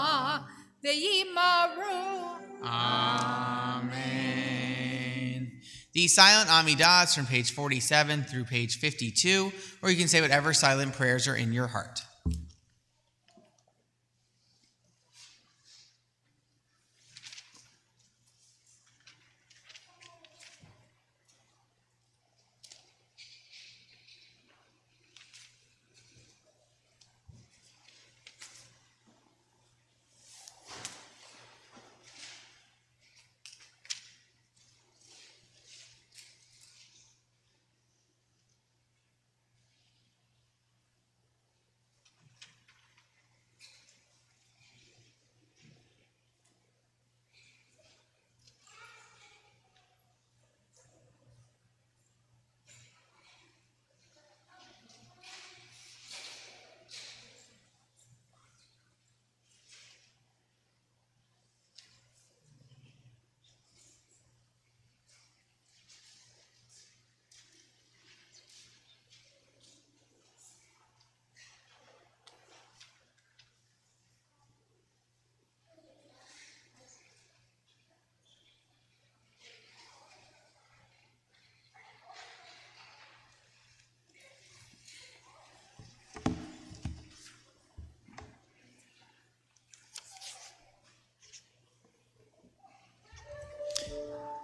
V'yimaru Amen. The silent Amidas from page 47 through page 52, or you can say whatever silent prayers are in your heart.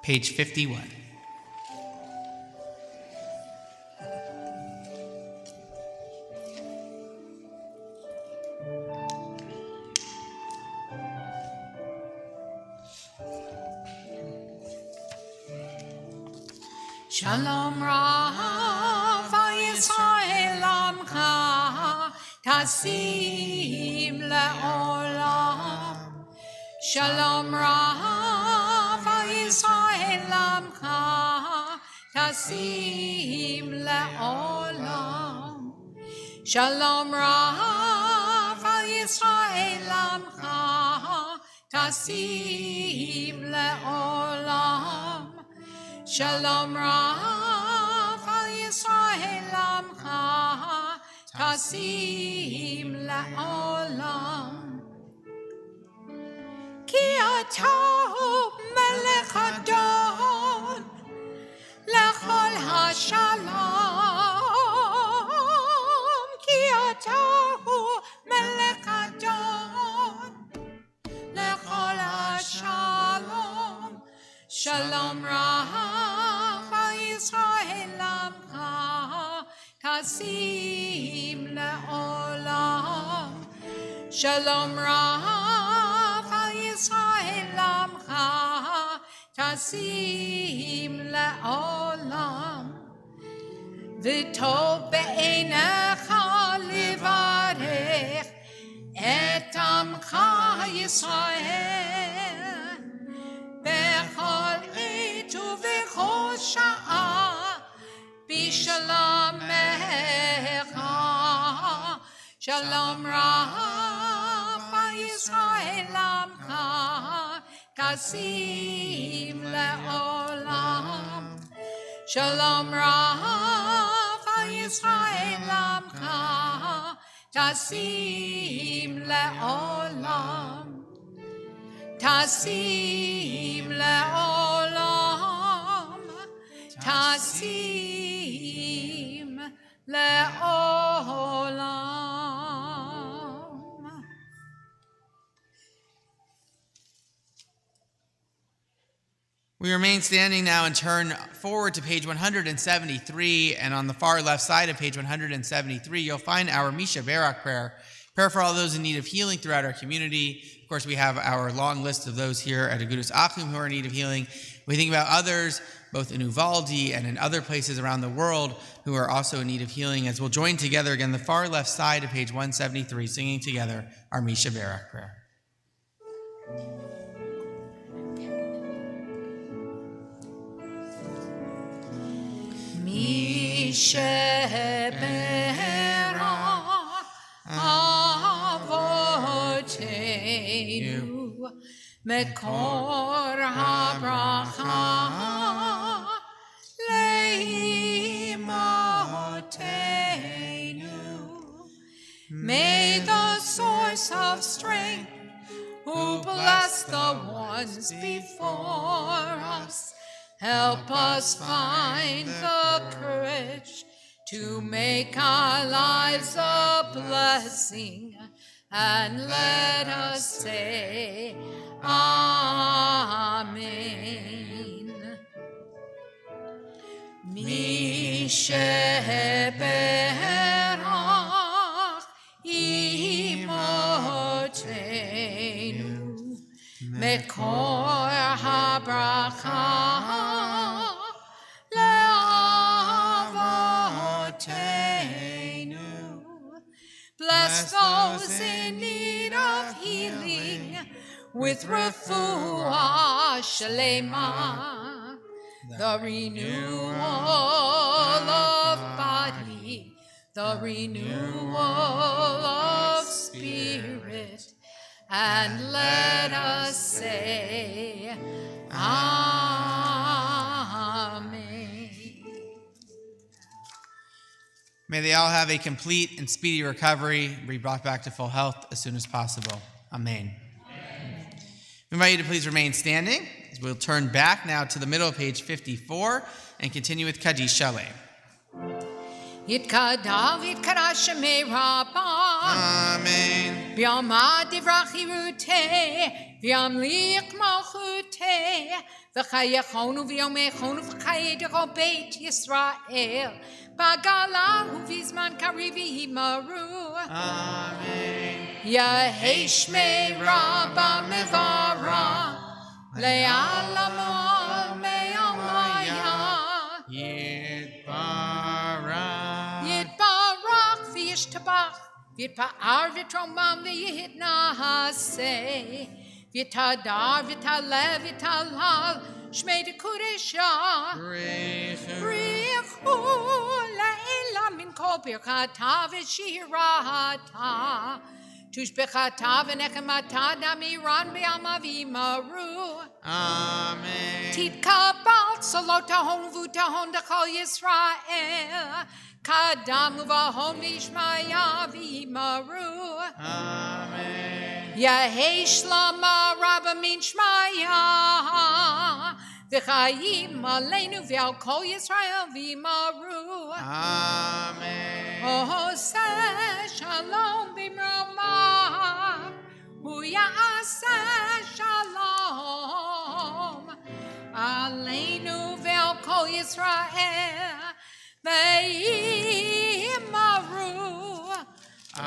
page 51. Shalom Rav Yisrael Amcha Tasim Le'olam. Shalom Rav Yisrael Amcha Tasim Le'olam. Shalom Rav Yisrael Amcha Tasim Le'olam. Shalom Rav Yisrael Amcha Tasim La'olam. Ki atah melech adon lechol hashalom. Ki atah melech adon lechol hashalom. Shalom Rav Yisrael Amcha Tasim Le'olam. Shalom Rav Yisrael Amcha Tasim Le'olam. V'tov be'einecha livarech et Amcha Yisrael. Bechol עת ובכל שעה בשלומך. שלום רב ישראל עמך תשים לעולם. שלום רב ישראל עמך תשים לעולם. Tasim le'olam, tasim le'olam. We remain standing now and turn forward to page 173, and on the far left side of page 173, you'll find our Misha Barak prayer for all those in need of healing throughout our community. Of course, we have our long list of those here at Agudas Achim who are in need of healing. We think about others, both in Uvalde and in other places around the world, who are also in need of healing, as we'll join together again the far left side of page 173, singing together our Misha Barak prayer. Misha Barak Avotenu Mekor HaBracha Leimotenu. May the source of strength, who bless the ones before us, help us find the courage to make our lives a blessing, and let us say Amen. Misha Barak Imotenu Mekor HaBracha Le'avotenu. Bless those in need of healing with refuah shlema, the renewal of body, the renewal of spirit, and let us say Amen. May they all have a complete and speedy recovery and be brought back to full health as soon as possible. Amen. We invite you to please remain standing as we'll turn back now to the middle of page 54 and continue with Kaddish Shalem. יתקדש ויתקדש שמי רבה. Amen. ויאמר דברי חירותי, וימליך מלכותי, וחייכונו ויומכונו וחיי דכל בית ישראל, בגלה ובזמן קריב יאמרו. Amen. יהי שמי רבה מברך, לעלמו מעלמיה. Yitbarach. יתברך וישתבח, ויתפאר ויתרומם ויתנשא, ויתהדר ויתעלה ויתהלל, שמי דקודשה. בריחו לעילה מן כל ברכתה ושירתה, תושבחתה ונחמתה דמירן בעלמא ויאמרו. Amen. תתקבל צלות ההון ובוטהון דכל ישראל, קדם ובהון וישמעיה ויאמרו. Amen. יהי שלמה רבה מן שמעיה, וחיים עלינו ועל כל ישראל ויאמרו. Amen. עושה שלום במרומיו, הוא יעשה שלום עלינו ועל כל ישראל ויאמרו. Amen.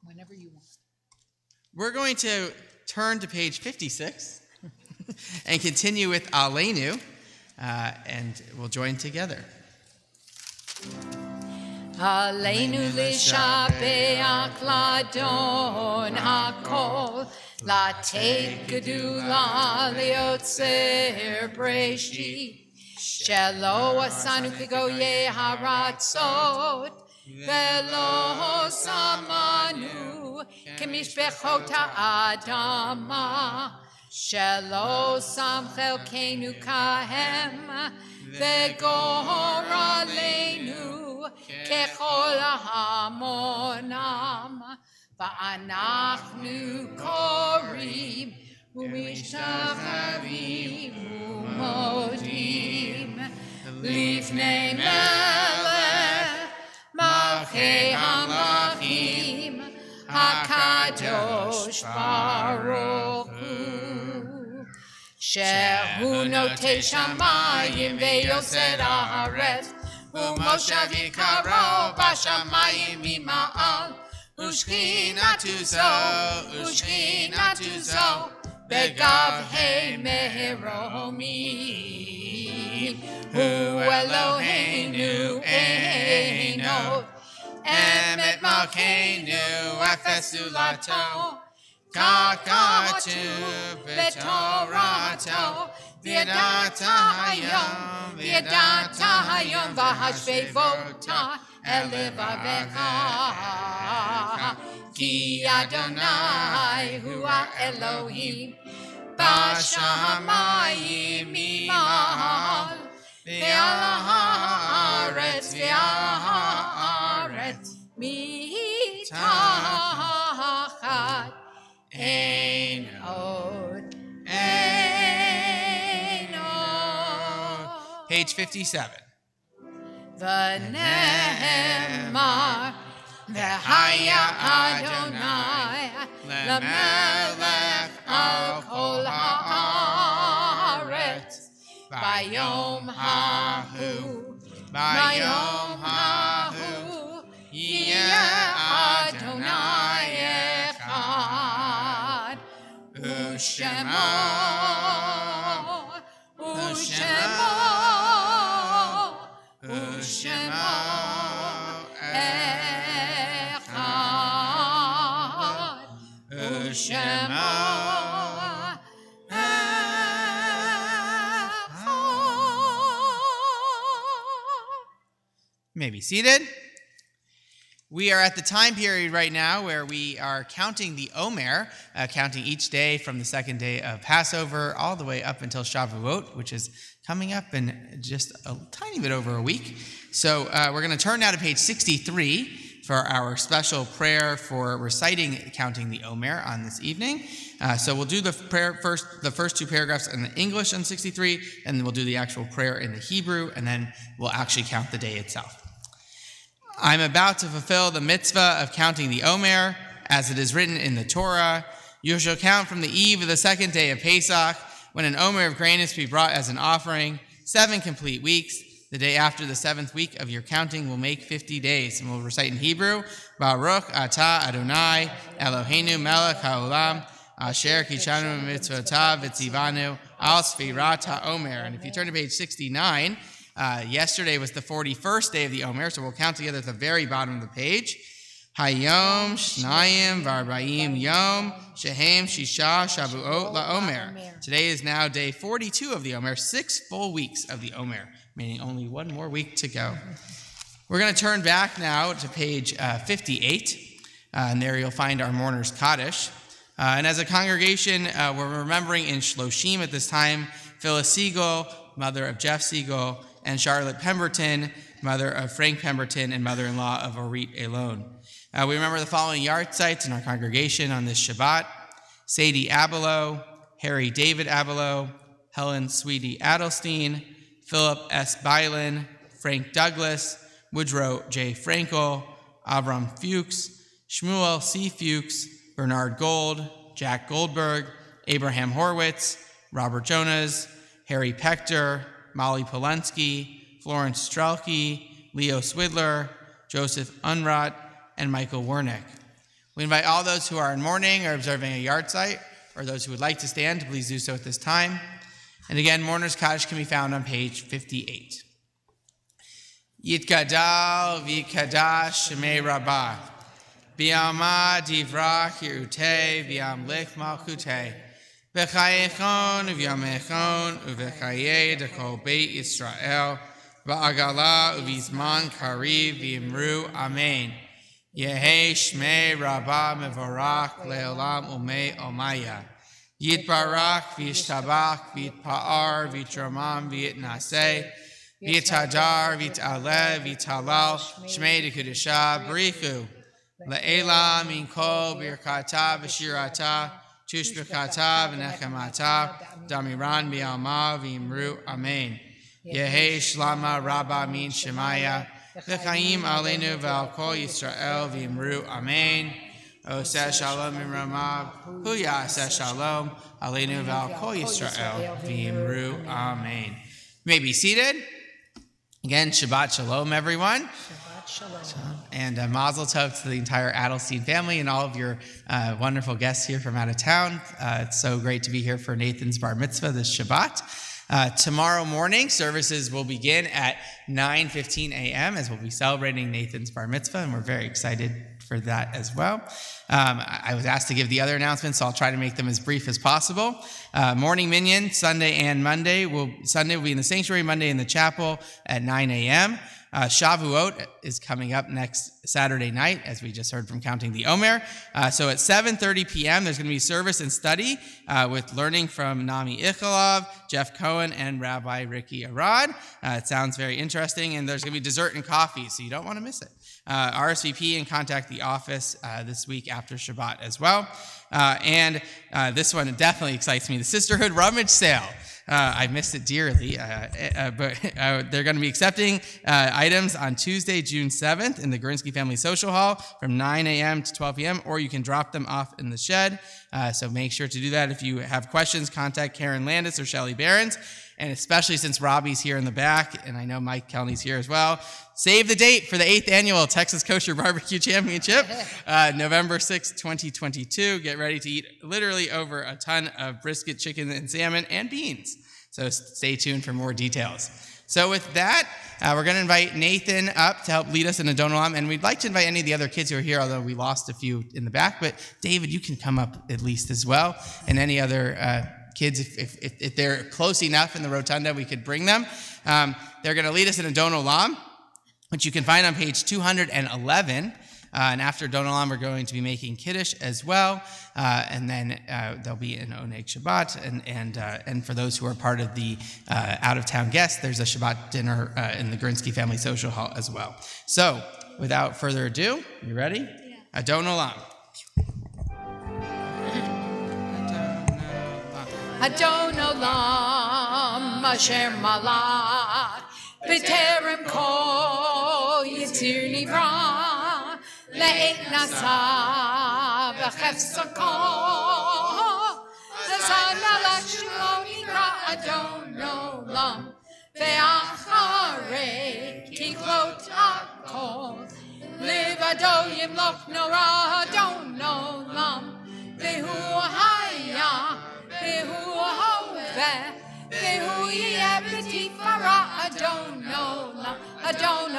Whenever you want. We're going to turn to page 56 and continue with Aleinu, and we'll join together. עלינו לשבח לאדון הכל, לתת גדולה ליוצר בראשית, שלא עשנו כגויי הארצות, ולא שמנו כמשפחות האדמה, שלא שם חלקנו כהם, וגורלנו ככל ההמונם, ואנחנו קוראים ומשתחווים ומודים לפני מלך מלכי המלכים הקדוש ברוך הוא, שהוא נוטה שמיים ויוסד הארץ, ומושב יקרו בשמיים ממעל, ושכינתו זו בגבהי מרומי. הוא אלוהינו אינו, אמת מלכנו אפס זולתו, כך כתוב בתורתו. וידעת היום והשבבותה אל לבבך, כי אדוני הוא האלוהים בשמיים ממעל, ועל הארץ מתחת אין עוד. Page 57. ונאמר, והיה אדוני למלך על כל הארץ, ביום ההוא יהיה אדוני אחד, ושמו אחד, ושמו May be seated. We are at the time period right now where we are counting the Omer, counting each day from the second day of Passover all the way up until Shavuot, which is coming up in just a tiny bit over a week. So we're going to turn now to page 63 for our special prayer for reciting Counting the Omer on this evening. So we'll do the first two paragraphs in the English on 63, and then we'll do the actual prayer in the Hebrew, and then we'll actually count the day itself. I'm about to fulfill the mitzvah of counting the Omer, as it is written in the Torah. You shall count from the eve of the second day of Pesach, when an Omer of grain is to be brought as an offering, 7 complete weeks. The day after the 7th week of your counting will make 50 days. And we'll recite in Hebrew, Baruch atah Adonai, Eloheinu melech haolam, asher kichanu mitzvotav v'tzivanu al sfirat ha'omer. And if you turn to page 69, yesterday was the 41st day of the Omer, so we'll count together at the very bottom of the page. Hayom Shnayim V'Arba'im Yom Shehem Shisha Shavuot LaOmer. Today is now day 42 of the Omer, 6 full weeks of the Omer, meaning only one more week to go. We're going to turn back now to page 58, and there you'll find our Mourner's Kaddish. And as a congregation, we're remembering in Shloshim at this time, Phyllis Siegel, mother of Jeff Siegel, and Charlotte Pemberton, mother of Frank Pemberton and mother-in-law of Orit Elon. We remember the following yahrzeits in our congregation on this Shabbat: Sadie Abelow, Harry David Abelow, Helen Sweetie Adelstein, Philip S. Bylan, Frank Douglas, Woodrow J. Frankel, Avram Fuchs, Shmuel C. Fuchs, Bernard Gold, Jack Goldberg, Abraham Horwitz, Robert Jonas, Harry Pechter, Molly Polensky, Florence Strelke, Leo Swidler, Joseph Unrat, and Michael Wernick. We invite all those who are in mourning or observing a yahrzeit, or those who would like to stand, to please do so at this time. And again, Mourner's Kaddish can be found on page 58. Yitgadal v'yikadash shemei rabbah, b'yama divrach yerutei v'yamlich malchutei, v'chayechon v'yamechon uv'chayei dekol beit Yisrael, v'agala uv'izman kariv v'yimru amen. Yehei shmei rabbah mevorach le'olam umei omaya. Yitbarach v'yishtabach v'yitpa'ar v'yitramam v'yitnaseh v'yitadar v'yit'aleh v'yithalal shmei dekudesha b'richu le'ela min kol birkata v'shirata tushbekata v'nechemata damiran b'yalma v'yimru amen. Yehei shlama rabba min shemaya v'chaim aleinu v'al kol Yisrael v'yimru amen. Oseh shalom imramav, hu yaseh shalom, aleinu v'al kol Yisrael v'yimru amen. You may be seated. Again, Shabbat shalom, everyone. Shabbat shalom. And mazel tov to the entire Adelstein family and all of your wonderful guests here from out of town. It's so great to be here for Nathan's bar mitzvah this Shabbat. Tomorrow morning, services will begin at 9:15 a.m. as we'll be celebrating Nathan's bar mitzvah, and we're very excited for that as well. I was asked to give the other announcements, so I'll try to make them as brief as possible. Morning minyan, Sunday and Monday. Sunday will be in the sanctuary, Monday in the chapel at 9 a.m. Shavuot is coming up next Saturday night, as we just heard from Counting the Omer. So at 7:30 p.m., there's going to be service and study with learning from Nami Ichalov, Jeff Cohen, and Rabbi Ricky Arad. It sounds very interesting, and there's going to be dessert and coffee, so you don't want to miss it. RSVP and contact the office this week after Shabbat as well. And this one definitely excites me, the Sisterhood Rummage Sale. I missed it dearly, but they're going to be accepting items on Tuesday, June 7th in the Gorinsky Family Social Hall from 9 a.m. to 12 p.m., or you can drop them off in the shed. So make sure to do that. If you have questions, contact Karen Landis or Shelley Behrens. And especially since Robbie's here in the back, and I know Mike Kelney's here as well, save the date for the 8th annual Texas Kosher Barbecue Championship, November 6th, 2022. Get ready to eat literally over a ton of brisket, chicken, and salmon, and beans. So stay tuned for more details. So with that, we're going to invite Nathan up to help lead us in a Don Olam, and we'd like to invite any of the other kids who are here, although we lost a few in the back. But David, you can come up at least as well, and any other kids, if they're close enough in the rotunda, we could bring them. They're going to lead us in a Don Olam, which you can find on page 211. And after Don Olam, we're going to be making Kiddush as well. And then there'll be an Oneg Shabbat. And for those who are part of the out-of-town guests, there's a Shabbat dinner in the Gorinsky Family Social Hall as well. So without further ado, you ready? Yeah. Adon Olam. Adon Olam Asher Malach B'terem Kol Yitzir Nivra Le'et Nasa V'chefsako Zan Malach Shelo Nivra Adon Olam Ve'acharei Tiklot Akol Livado Yimloch Nora Adon Olam Ve'hu Haya Ve'hu Hoveh Ve'hu Yeh B'tifara Adon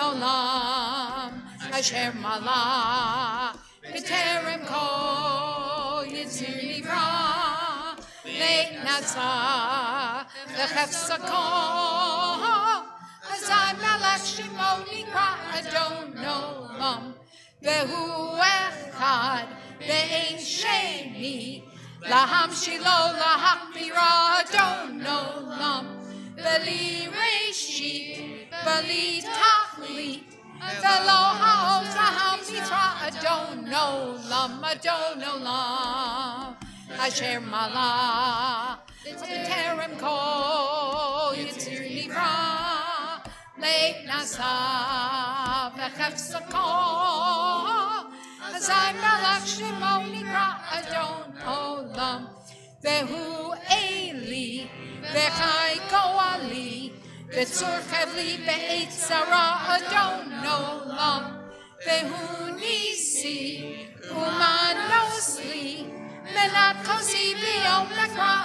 Olam Asher Malach B'terem Kol Yitzir Nivra Le'et Nasa V'chefsako Azan Malach Shemo Nikra Adon Olam Ve'hu Echad Ve'ein Sheni Laham Shilo Lahachmira Adon Olam Veli Reshit Veli Tachlit Velo Haoz Laham Mitra Adon Olam Asher Malach B'terem Kol Yitzir Nivra Le'et Nasa V'chefsako Azan Malach Shemo Nikra Adon Olam Ve'hu Eli Ve'chai Goali Ve'tzur Kevli Be'et Zara Adon Olam Ve'hu Nisi Umanosli Menat Kosi B'yom Nekra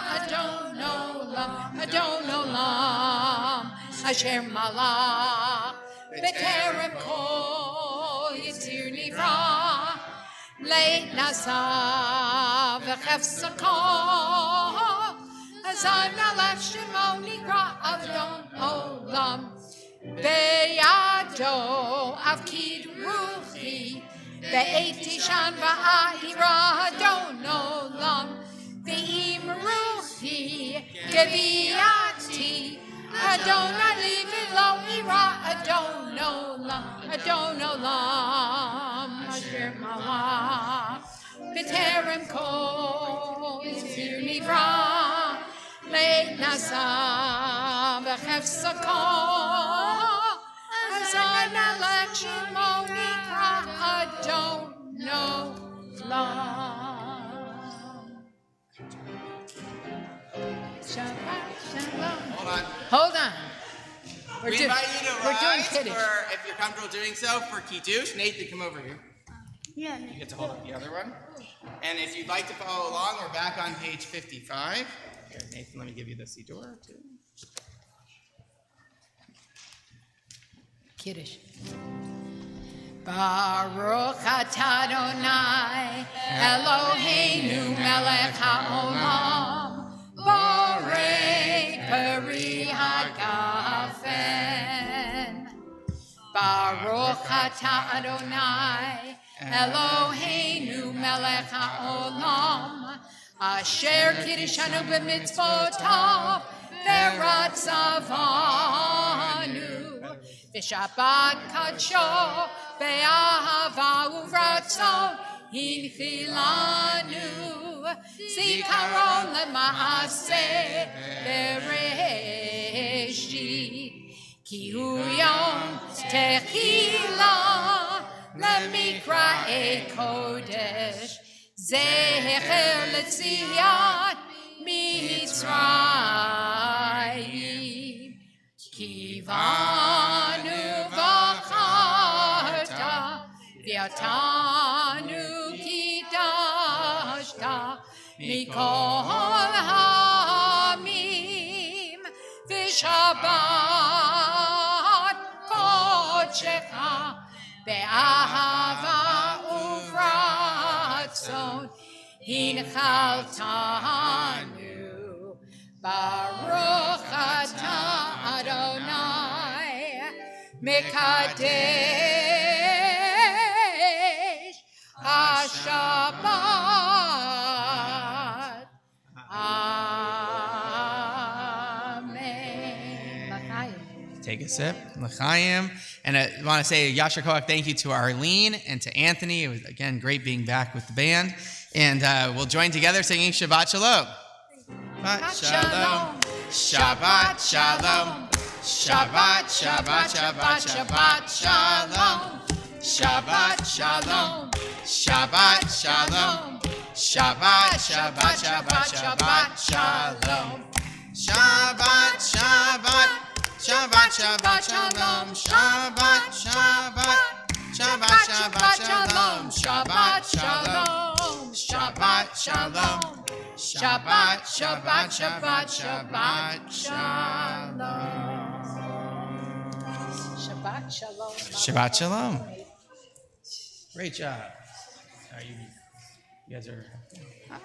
Adon Olam Asher Malach B'terem Kol Yitzir Nivra Le'et Nasa V'chefsako Azan Malach Shemo Nikra Adon Olam Be'yado Avkid Ruchi Be'et Tishan Va'ahira Adon Olam Ve'im Ruchi Geviati Adonai V'lo Ira Adon Olam Asher Malach B'terem Kol Yitzir Nivra Le'et Nasa V'chefsako Azan Malach Shemo Nikra Adon Olam. Shabbat Shalom. Hold on. We invite you to we're doing rise Kiddush. for, if you're comfortable doing so, for Kiddush. Nathan, come over here. Yeah. You get to hold up the other one. And if you'd like to follow along, we're back on page 55. Here, Nathan, let me give you the Siddur, too. Kiddush. Baruch atah Adonai Eloheinu melech haolam borei peri hagafen. Baruch atah Adonai Eloheinu melech haolam asher kiddushanu b'mitzvotav v'ratzavanu v'shabbat kadsho be'ahava uvratzon hinchilanu zikaron lema'aseh bereshit ki hu yom techila lemikra kodesh zecher letziyat mitzrayim kivanu v'charta v'yatanu kidashta mikol hamim v'shabbat kodshecha be'ahava uvratzon hinchaltanu baruch atah Adonai mekadesh hashabbat amen. take a sip. L'chaim. And I want to say Yasher Koach, thank you to Arlene and to Anthony. It was, again, great being back with the band. And we'll join together singing Shabbat Shalom. Shabbat Shalom. Shabbat Shalom. Shabbat, Shabbat, Shabbat, Shabbat Shalom. Shabbat Shalom. Shabbat Shalom. Shabbat, Shabbat, Shabbat, Shabbat Shalom. Shabbat, Shabbat, Shabbat, Shabbat Shalom. Shabbat, Shabbat, Shabbat, Shabbat Shalom. Shabbat Shalom. Shabbat Shalom. Shabbat, Shabbat, Shabbat, Shabbat Shalom. Shabbat Shalom. Shabbat Shalom. Great job. You guys are. Hi.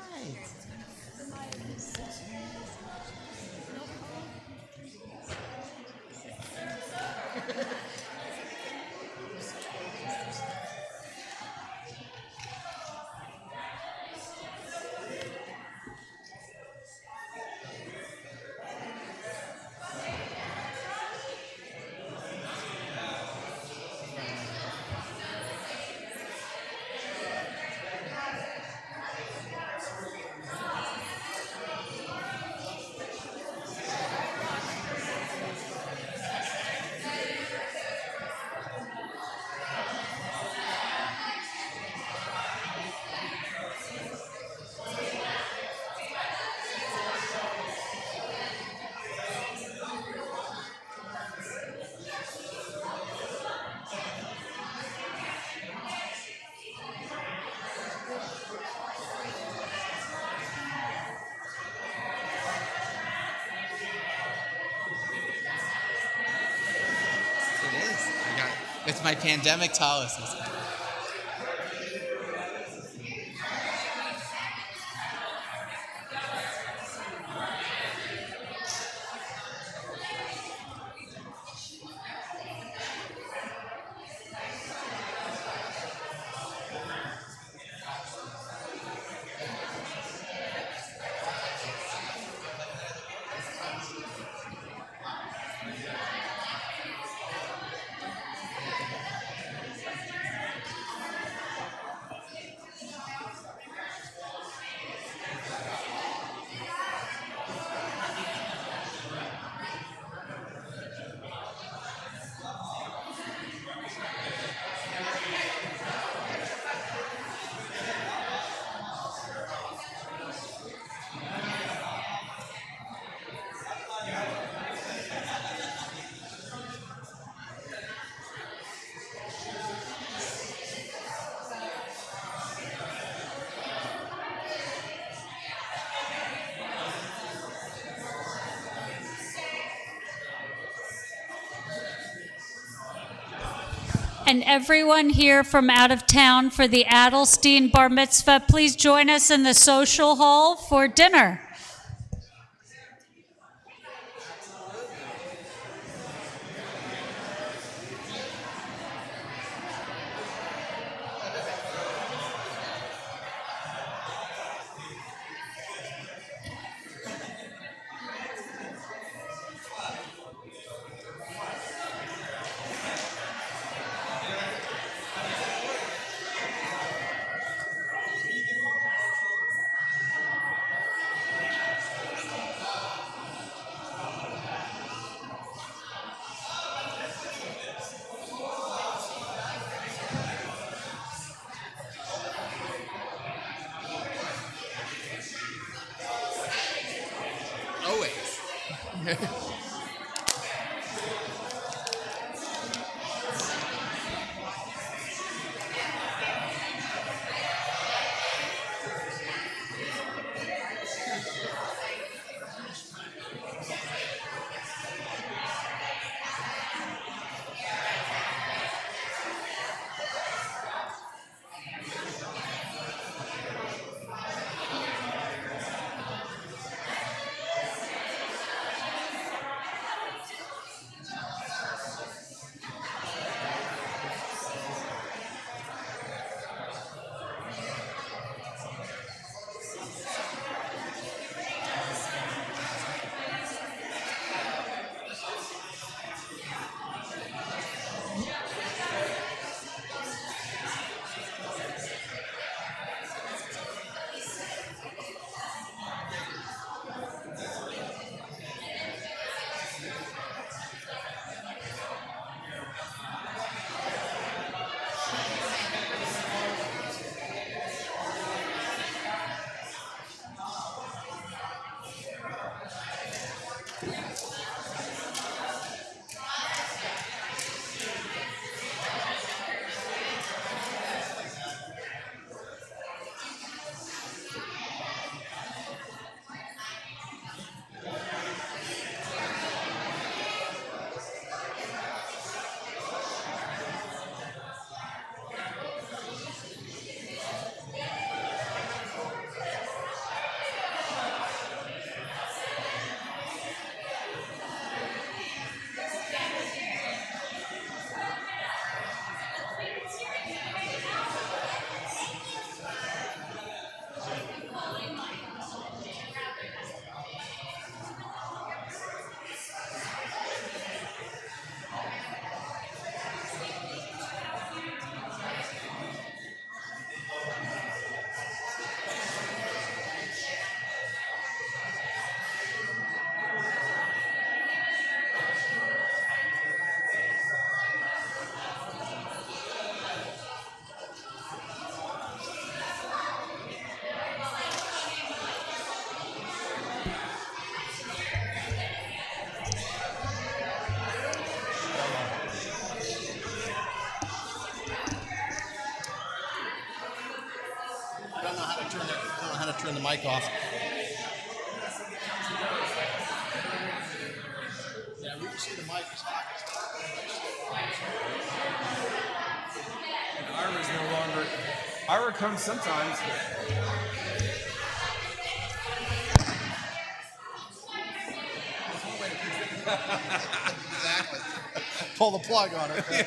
It's my pandemic talisman. And everyone here from out of town for the Adelstein Bar Mitzvah, please join us in the social hall for dinner. mic off. Yeah, we can see the mic is hot. Ira's no longer. Ira comes sometimes. Exactly. Pull the plug on her.